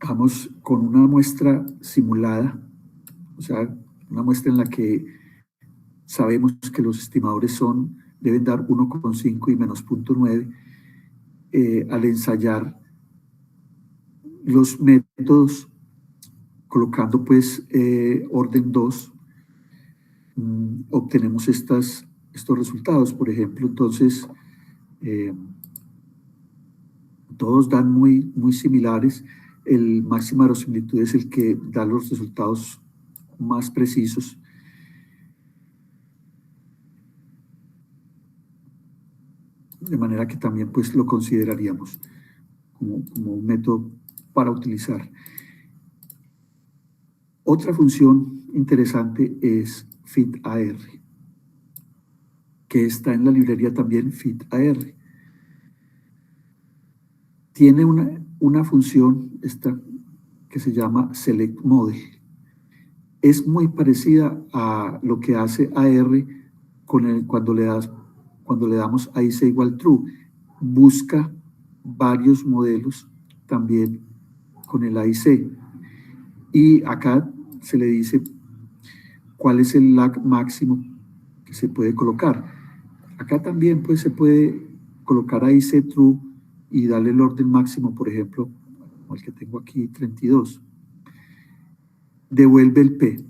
Speaker 1: Vamos con una muestra simulada, o sea, una muestra en la que sabemos que los estimadores deben dar 1,5 y menos 0.9. Al ensayar los métodos, colocando pues orden 2, obtenemos estos resultados. Por ejemplo, entonces, todos dan muy similares. El máxima verosimilitud es el que da los resultados más precisos. De manera que también pues lo consideraríamos como un método para utilizar. Otra función interesante es FitAR. que está en la librería también FitAR. Tiene una función esta que se llama Select Model. Es muy parecida a lo que hace AR cuando le damos a IC igual true. Busca varios modelos también con el AIC. Y acá se le dice cuál es el lag máximo que se puede colocar. Acá también pues, se puede colocar AIC true y darle el orden máximo, por ejemplo, como el que tengo aquí, 32. Devuelve el P.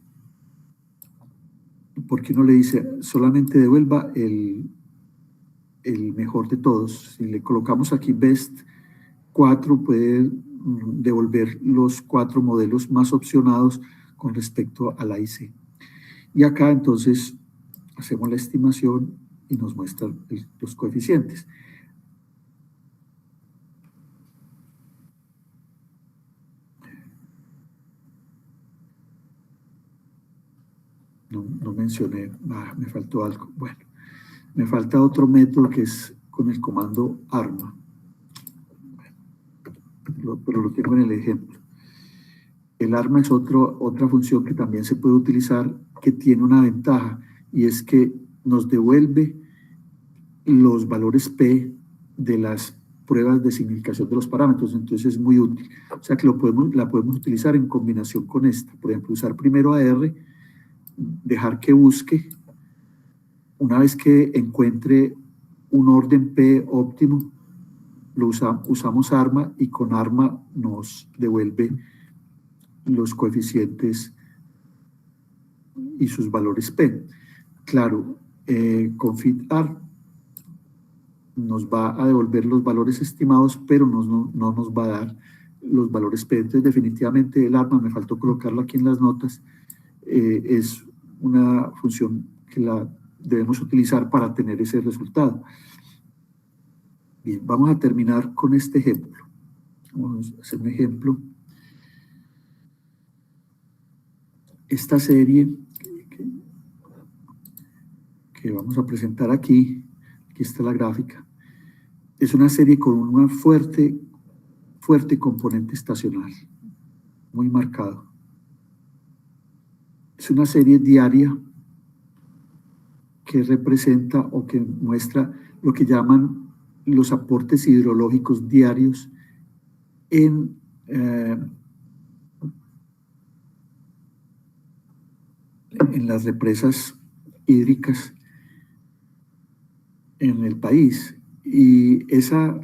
Speaker 1: ¿Por qué no le dice solamente devuelva el mejor de todos? Si le colocamos aquí best 4, puede devolver los 4 modelos más opcionados con respecto al AIC. Y acá entonces hacemos la estimación y nos muestra los coeficientes. No mencioné, me faltó algo. Bueno, me falta otro método que es con el comando arma. Pero lo tengo en el ejemplo. El arma es otra función que también se puede utilizar, que tiene una ventaja, y es que nos devuelve los valores P de las pruebas de significación de los parámetros. Entonces es muy útil. O sea que la podemos utilizar en combinación con esta. Por ejemplo, usar primero AR, dejar que busque. Una vez que encuentre un orden P óptimo, usamos arma, y con arma nos devuelve los coeficientes y sus valores P. Claro, con FitAR nos va a devolver los valores estimados, pero no nos va a dar los valores P. Entonces, definitivamente el arma, me faltó colocarlo aquí en las notas, es una función que la debemos utilizar para tener ese resultado. Bien, vamos a terminar con este ejemplo. Vamos a hacer un ejemplo. Esta serie que vamos a presentar aquí está la gráfica, es una serie con una fuerte componente estacional, muy marcado. Es una serie diaria que representa o que muestra lo que llaman los aportes hidrológicos diarios en las represas hídricas en el país. Y esa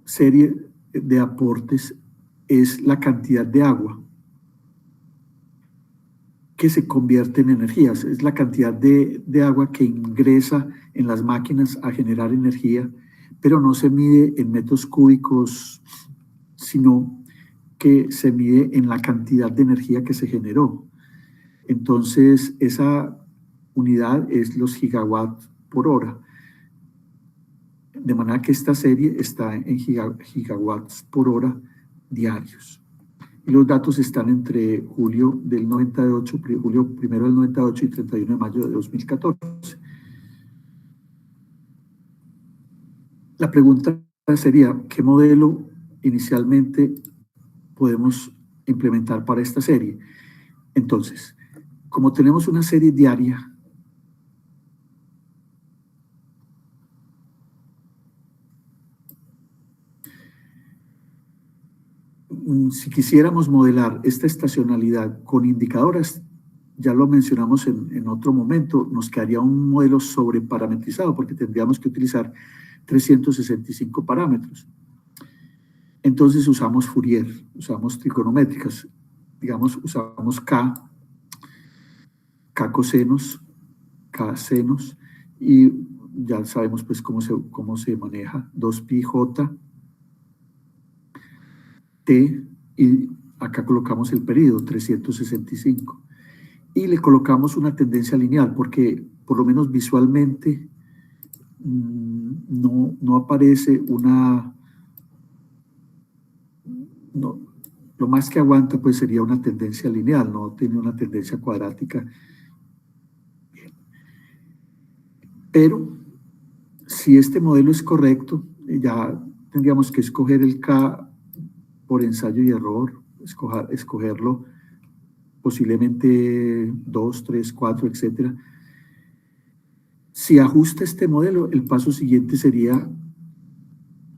Speaker 1: serie de aportes es la cantidad de agua que se convierte en energías, es la cantidad de agua que ingresa en las máquinas a generar energía, pero no se mide en metros cúbicos, sino que se mide en la cantidad de energía que se generó. Entonces, esa unidad es los gigawatts por hora. De manera que esta serie está en gigawatts por hora diarios. Y los datos están entre julio del 98, julio 1 del 98 y 31 de mayo de 2014. La pregunta sería, ¿qué modelo inicialmente podemos implementar para esta serie? Entonces, como tenemos una serie diaria, si quisiéramos modelar esta estacionalidad con indicadores, ya lo mencionamos en otro momento, nos quedaría un modelo sobreparametrizado porque tendríamos que utilizar 365 parámetros. Entonces usamos Fourier, usamos trigonométricas, digamos, usamos K cosenos, K senos, y ya sabemos pues cómo se maneja 2πj, T, y acá colocamos el periodo, 365. Y le colocamos una tendencia lineal, porque por lo menos visualmente no aparece lo más que aguanta pues sería una tendencia lineal, no tiene una tendencia cuadrática. Pero si este modelo es correcto, ya tendríamos que escoger el K por ensayo y error, escogerlo posiblemente 2, 3, 4, etcétera. Si ajusta este modelo, el paso siguiente sería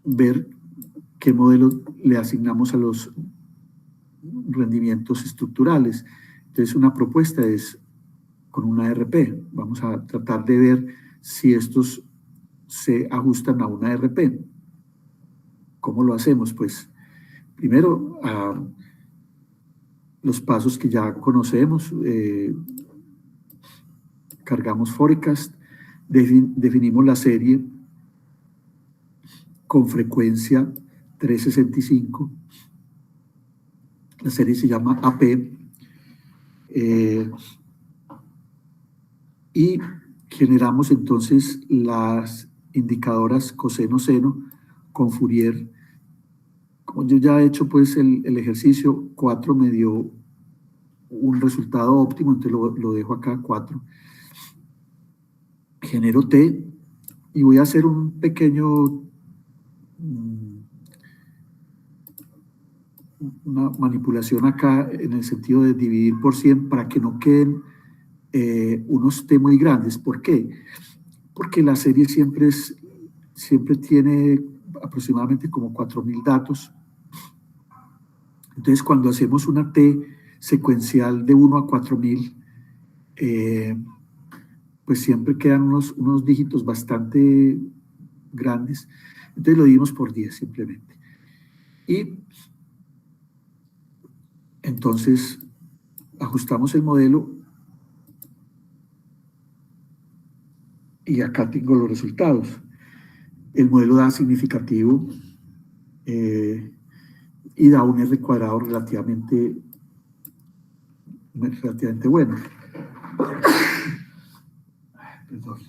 Speaker 1: ver qué modelo le asignamos a los rendimientos estructurales. Entonces, una propuesta es con una ARP. Vamos a tratar de ver si estos se ajustan a una ARP. ¿Cómo lo hacemos? Pues primero, los pasos que ya conocemos, cargamos Forecast, definimos la serie con frecuencia 365. La serie se llama AP. Y generamos entonces las indicadoras coseno-seno con Fourier. Como yo ya he hecho pues el ejercicio, 4 me dio un resultado óptimo, entonces lo dejo acá, 4. Genero T y voy a hacer un pequeño, una manipulación acá en el sentido de dividir por 100 para que no queden unos T muy grandes. ¿Por qué? Porque la serie siempre tiene aproximadamente como 4.000 datos. Entonces, cuando hacemos una T secuencial de 1 a 4.000, pues siempre quedan unos dígitos bastante grandes. Entonces lo dividimos por 10 simplemente. Y entonces ajustamos el modelo y acá tengo los resultados. El modelo da significativo y da un R cuadrado relativamente bueno. Perdón.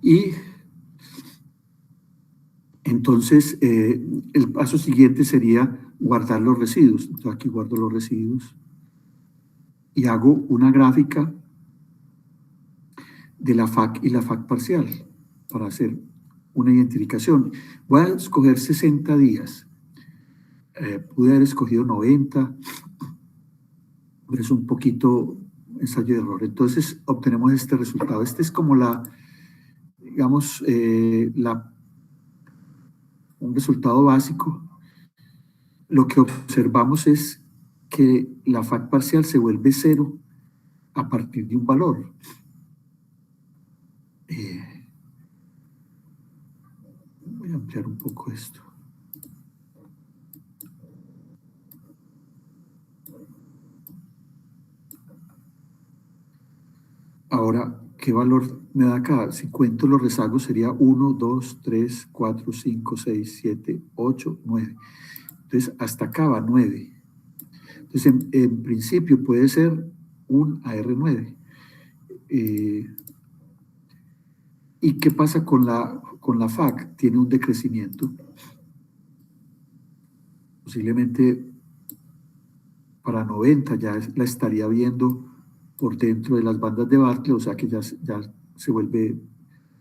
Speaker 1: Y entonces el paso siguiente sería guardar los residuos. Entonces aquí guardo los residuos y hago una gráfica de la FAC y la FAC parcial para hacer una identificación. Voy a escoger 60 días. Pude haber escogido 90, pero es un poquito ensayo de error. Entonces obtenemos este resultado. Este es como digamos, un resultado básico. Lo que observamos es que la FAC parcial se vuelve 0 a partir de un valor. Voy a ampliar un poco esto. Ahora, ¿qué valor me da acá? Si cuento los rezagos sería 1, 2, 3, 4, 5, 6, 7, 8, 9. Entonces, hasta acá va 9. Entonces, en principio puede ser un AR9. ¿Y qué pasa con la FAC? Tiene un decrecimiento. Posiblemente para 90 ya la estaría viendo por dentro de las bandas de Bartlett, o sea que ya se vuelve,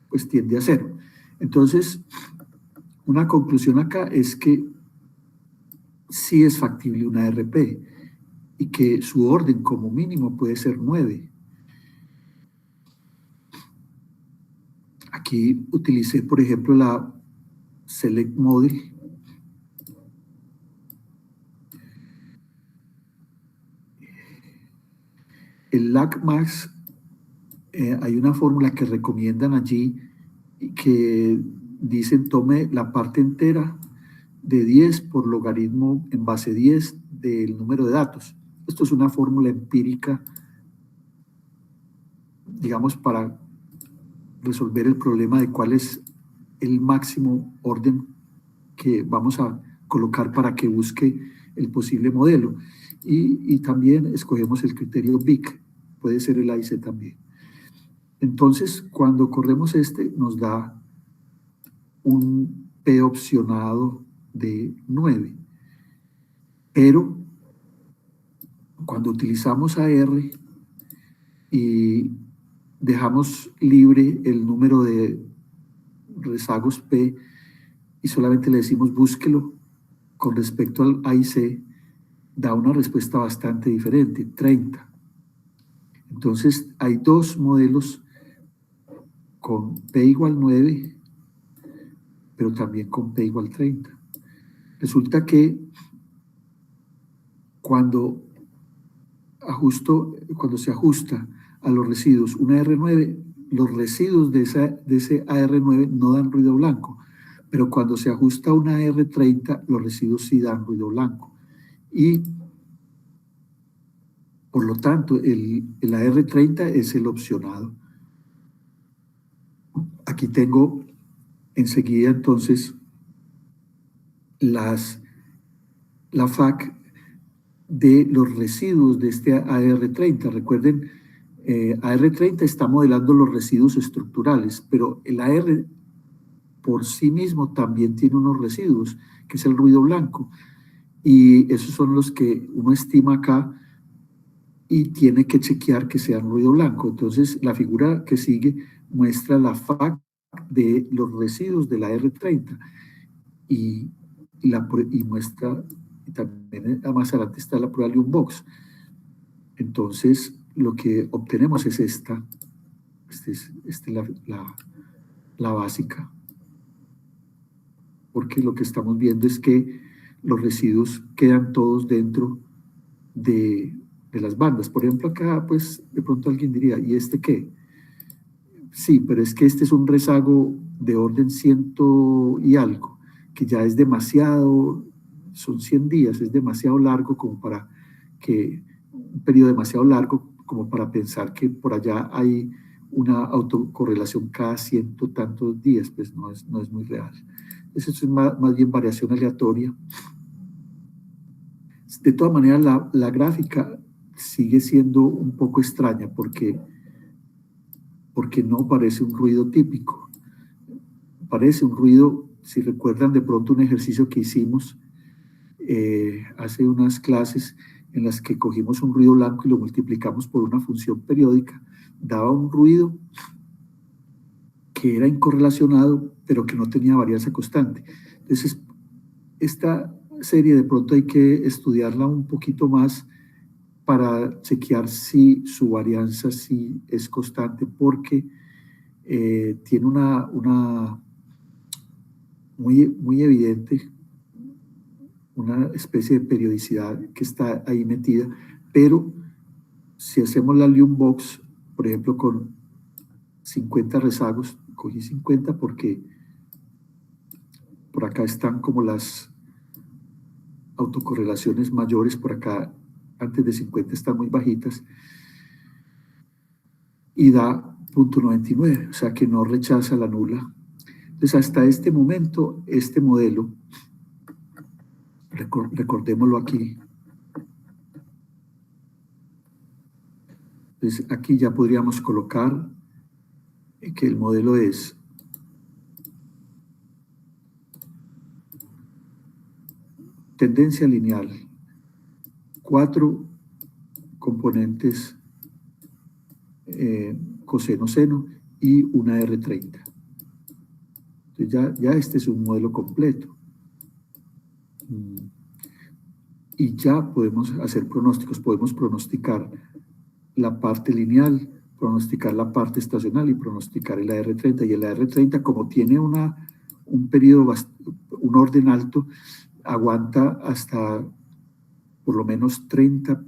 Speaker 1: pues tiende a 0. Entonces, una conclusión acá es que sí es factible una RP y que su orden como mínimo puede ser 9. Aquí utilicé, por ejemplo, la Select Model. El LACMAX, hay una fórmula que recomiendan allí que dicen tome la parte entera de 10 por logaritmo en base 10 del número de datos. Esto es una fórmula empírica, digamos, para resolver el problema de cuál es el máximo orden que vamos a colocar para que busque el posible modelo. Y también escogemos el criterio BIC, puede ser el AIC también. Entonces, cuando corremos nos da un P opcionado de 9. Pero cuando utilizamos AR y dejamos libre el número de rezagos P y solamente le decimos búsquelo con respecto al A y C, da una respuesta bastante diferente, 30. Entonces hay dos modelos con P igual 9, pero también con P igual 30. Resulta que cuando se ajusta a los residuos una R9, los residuos de ese AR9 no dan ruido blanco, pero cuando se ajusta a una R30, los residuos sí dan ruido blanco. Y por lo tanto, el AR30 es el opcionado. Aquí tengo enseguida entonces la FAC de los residuos de este AR30. Recuerden, AR30 está modelando los residuos estructurales, pero el AR por sí mismo también tiene unos residuos, que es el ruido blanco, y esos son los que uno estima acá y tiene que chequear que sean ruido blanco. Entonces, la figura que sigue muestra la FAC de los residuos de la R30 y muestra, y también más adelante está la prueba de un box. Entonces, lo que obtenemos es esta es la básica, porque lo que estamos viendo es que los residuos quedan todos dentro de las bandas. Por ejemplo, acá, pues, de pronto alguien diría, ¿y este qué? Sí, pero es que este es un rezago de orden 100 y algo, que ya es demasiado, son 100 días, es demasiado largo como para que, un periodo demasiado largo como para pensar que por allá hay una autocorrelación cada 100 tantos días, pues no es muy real. Eso es más bien variación aleatoria. De todas maneras, la gráfica sigue siendo un poco extraña porque no parece un ruido típico. Parece un ruido, si recuerdan de pronto un ejercicio que hicimos hace unas clases en las que cogimos un ruido blanco y lo multiplicamos por una función periódica, daba un ruido que era incorrelacionado, pero que no tenía varianza constante. Entonces, esta serie de pronto hay que estudiarla un poquito más para chequear si su varianza sí es constante, porque tiene una muy evidente, una especie de periodicidad que está ahí metida, pero si hacemos la Lyum Box, por ejemplo, con 50 rezagos, cogí 50 porque por acá están como las autocorrelaciones mayores, por acá antes de 50 están muy bajitas, y da 0.99, o sea que no rechaza la nula. Entonces, hasta este momento, este modelo, recordémoslo aquí. Entonces, aquí ya podríamos colocar que el modelo es tendencia lineal, 4 componentes coseno-seno y una R30. Entonces ya este es un modelo completo. Y ya podemos hacer pronósticos, podemos pronosticar la parte lineal, pronosticar la parte estacional y pronosticar el AR30. Y el AR30, como tiene un periodo, un orden alto, aguanta hasta por lo menos 30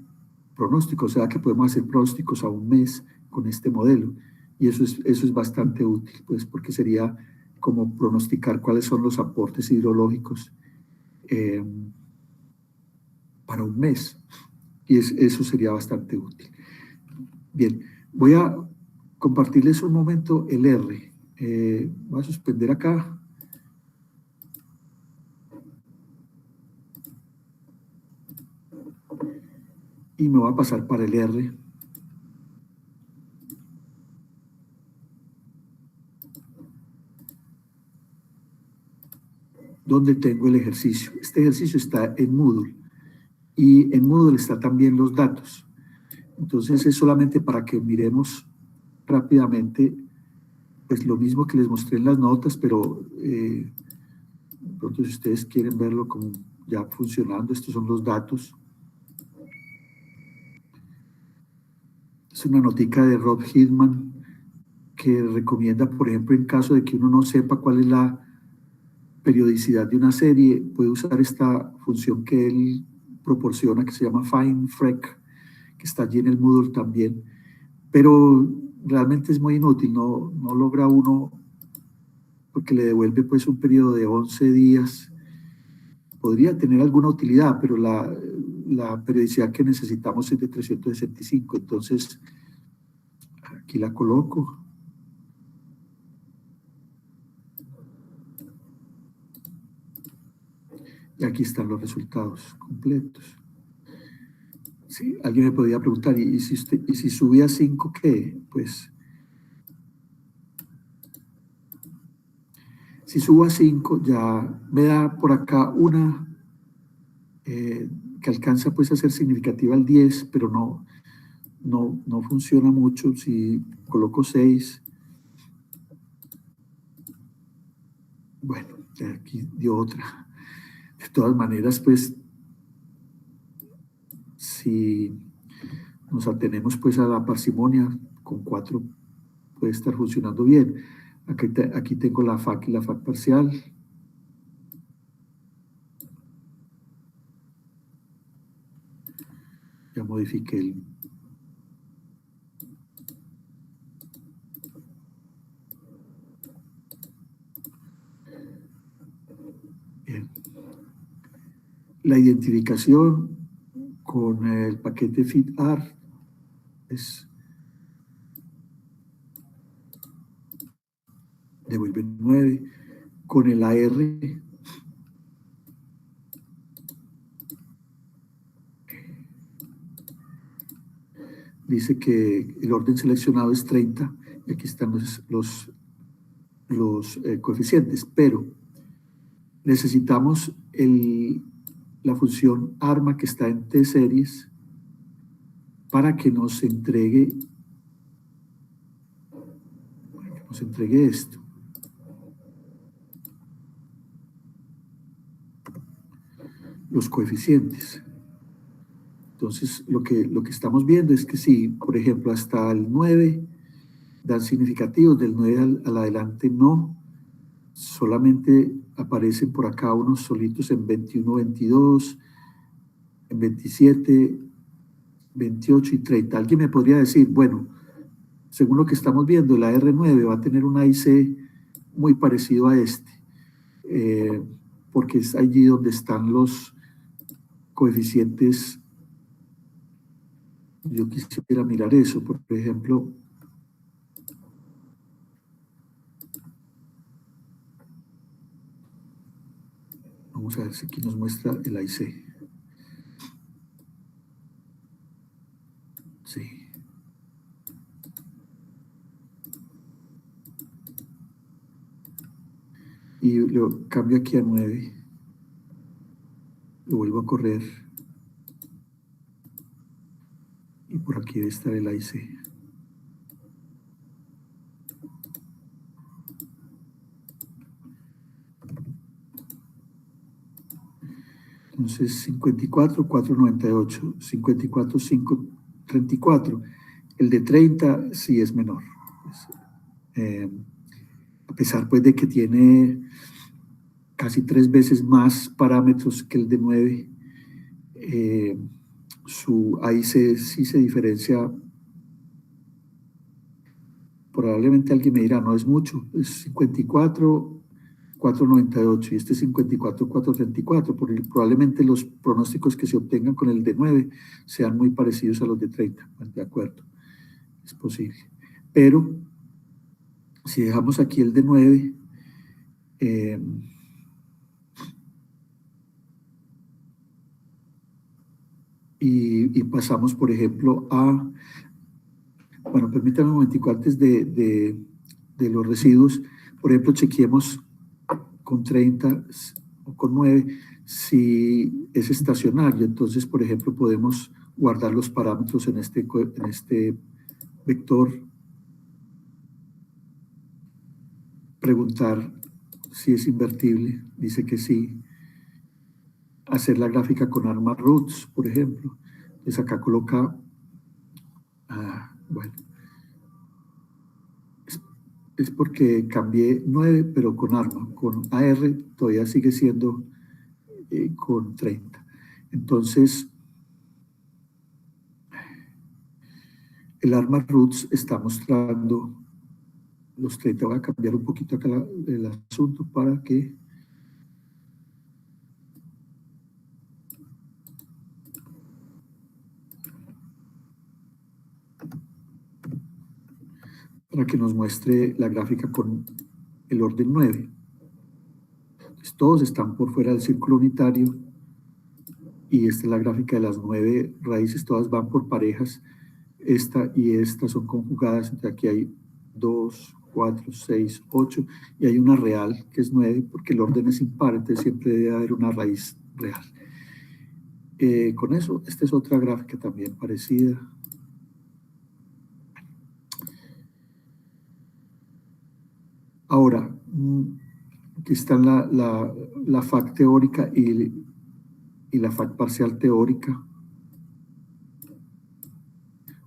Speaker 1: pronósticos, o sea que podemos hacer pronósticos a un mes con este modelo. Y eso es bastante útil, pues, porque sería como pronosticar cuáles son los aportes hidrológicos para un mes. Y eso sería bastante útil. Bien, voy a compartirles un momento el R. Voy a suspender acá. Y me voy a pasar para el R. Donde tengo el ejercicio. Este ejercicio está en Moodle. Y en Moodle está también los datos. Entonces es solamente para que miremos rápidamente, pues lo mismo que les mostré en las notas, pero pronto si ustedes quieren verlo como ya funcionando, estos son los datos. Es una notica de Rob Hidman que recomienda, por ejemplo, en caso de que uno no sepa cuál es la periodicidad de una serie, puede usar esta función que él proporciona, que se llama FindFrec, que está allí en el Moodle también, pero realmente es muy inútil, no logra uno, porque le devuelve pues un periodo de 11 días. Podría tener alguna utilidad, pero la periodicidad que necesitamos es de 365, entonces aquí la coloco. Y aquí están los resultados completos. Sí, alguien me podría preguntar, ¿y si sube a 5 qué? Pues, si subo a 5 ya me da por acá una que alcanza pues a ser significativa al 10, pero no funciona mucho. Si coloco 6, bueno, aquí dio otra. De todas maneras, pues, si nos atenemos pues a la parsimonia, con 4 puede estar funcionando bien. Aquí tengo la FAC y la FAC parcial. Ya modifiqué el... Bien. La identificación con el paquete FitArt es... devuelve 9. Con el AR dice que el orden seleccionado es 30 y aquí están los coeficientes, pero necesitamos la función ARMA que está en T-series para que nos entregue esto. Los coeficientes. Entonces, lo que estamos viendo es que si, por ejemplo, hasta el 9 dan significativos, del 9 al adelante no, solamente aparecen por acá unos solitos en 21, 22, en 27, 28 y 30. Alguien me podría decir, bueno, según lo que estamos viendo, la R9 va a tener un AIC muy parecido a este, porque es allí donde están los coeficientes. Yo quisiera mirar eso, por ejemplo, vamos a ver si aquí nos muestra el AIC. Sí. Y lo cambio aquí a 9. Lo vuelvo a correr. Y por aquí debe estar el AIC. Entonces, 54, 498, 54, 5, 34. El de 30 sí es menor. A pesar pues de que tiene casi 3 veces más parámetros que el de 9, su AIC sí se diferencia. Probablemente alguien me dirá, no es mucho, es 54, 498 y este 54, 434. Probablemente los pronósticos que se obtengan con el de 9 sean muy parecidos a los de 30. De acuerdo, es posible. Pero si dejamos aquí el de 9, y pasamos, por ejemplo, a... Bueno, permítame un momentico antes de los residuos. Por ejemplo, chequeemos con 30 o con 9 si es estacionario. Entonces, por ejemplo, podemos guardar los parámetros en este vector preguntar si es invertible, dice que sí. Hacer la gráfica con ARMA Roots, por ejemplo. Entonces acá coloca, bueno, es porque cambié 9, pero con ARMA. Con AR todavía sigue siendo con 30. Entonces, el ARMA Roots está mostrando los 30. Voy a cambiar un poquito acá el asunto para que nos muestre la gráfica con el orden 9. Entonces, todos están por fuera del círculo unitario y esta es la gráfica de las 9 raíces, todas van por parejas. Esta y esta son conjugadas, entonces aquí hay 2, 4, 6, 8 y hay una real que es 9 porque el orden es impar, entonces siempre debe haber una raíz real. Con eso, esta es otra gráfica también parecida. Ahora, aquí está la FAC teórica y la FAC parcial teórica,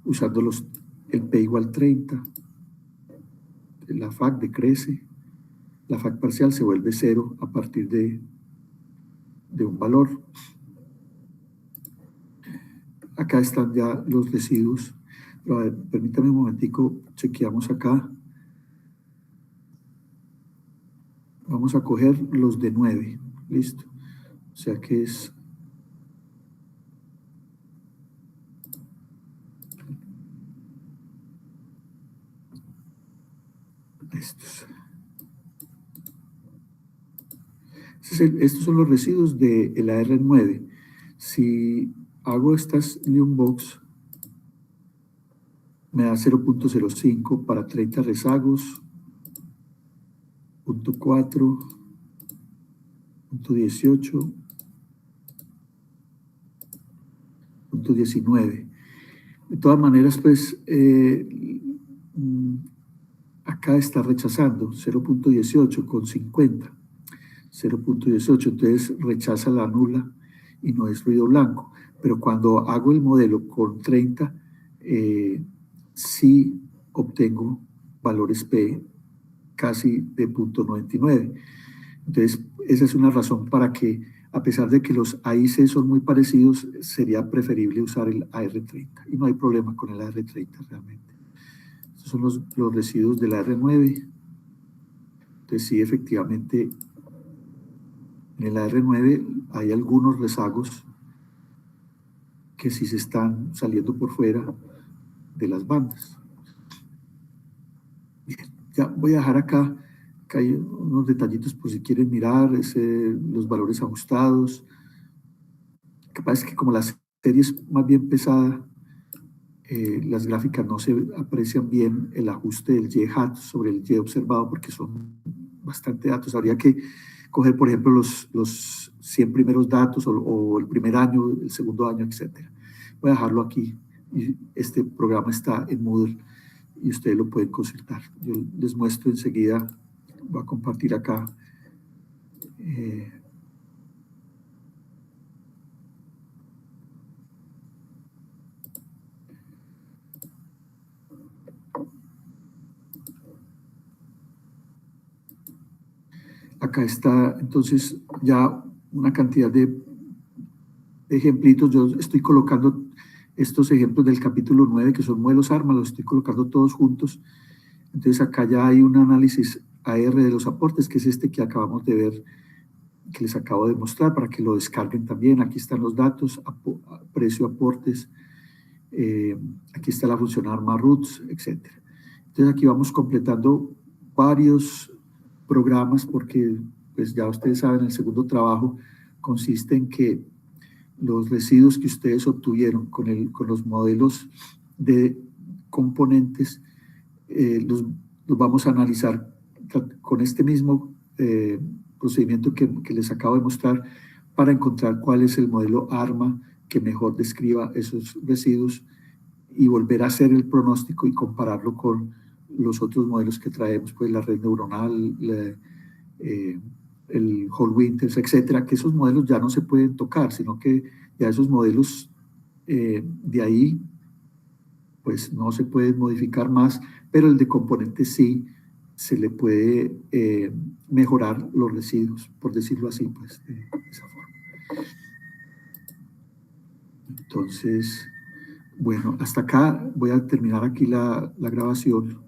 Speaker 1: usando el P igual 30. La FAC decrece, la FAC parcial se vuelve 0 a partir de un valor. Acá están ya los residuos. Pero a ver, permítame un momentico, chequeamos acá. Vamos a coger los de 9, listo. O sea que es estos. Estos son los residuos de el AR9. Si hago estas Box, me da 0.05 para 30 rezagos, 0.4, 0.18, 0.19. De todas maneras, pues, acá está rechazando 0.18 con 50. 0.18, entonces rechaza la nula y no es ruido blanco. Pero cuando hago el modelo con 30, sí obtengo valores P casi de 0.99. Entonces, esa es una razón para que, a pesar de que los AIC son muy parecidos, sería preferible usar el AR30. Y no hay problema con el AR30 realmente. Estos son los residuos del AR9. Entonces, sí, efectivamente, en el AR9 hay algunos rezagos que sí se están saliendo por fuera de las bandas. Bien, ya voy a dejar acá hay unos detallitos por si quieren mirar, los valores ajustados. Lo que pasa es que como la serie es más bien pesada, las gráficas no se aprecian bien el ajuste del Y-hat sobre el Y observado porque son bastante datos. Habría que coger, por ejemplo, los 100 primeros datos o el primer año, el segundo año, etc. Voy a dejarlo aquí. Y este programa está en Moodle y ustedes lo pueden consultar. Yo les muestro enseguida, voy a compartir acá. Acá está entonces ya una cantidad de ejemplitos. Yo estoy colocando estos ejemplos del capítulo 9, que son modelos ARMA, los estoy colocando todos juntos. Entonces acá ya hay un análisis AR de los aportes, que es este que acabamos de ver, que les acabo de mostrar, para que lo descarguen también. Aquí están los datos, precio, aportes, aquí está la función ARMA Roots, etc. Entonces aquí vamos completando varios programas, porque pues ya ustedes saben, el segundo trabajo consiste en que los residuos que ustedes obtuvieron con los modelos de componentes, los vamos a analizar con este mismo procedimiento que les acabo de mostrar para encontrar cuál es el modelo ARMA que mejor describa esos residuos y volver a hacer el pronóstico y compararlo con los otros modelos que traemos, pues la red neuronal, el Hall Winters, etcétera, que esos modelos ya no se pueden tocar, sino que ya esos modelos de ahí pues no se pueden modificar más, pero el de componentes sí se le puede mejorar los residuos, por decirlo así, pues de esa forma. Entonces, bueno, hasta acá voy a terminar aquí la grabación.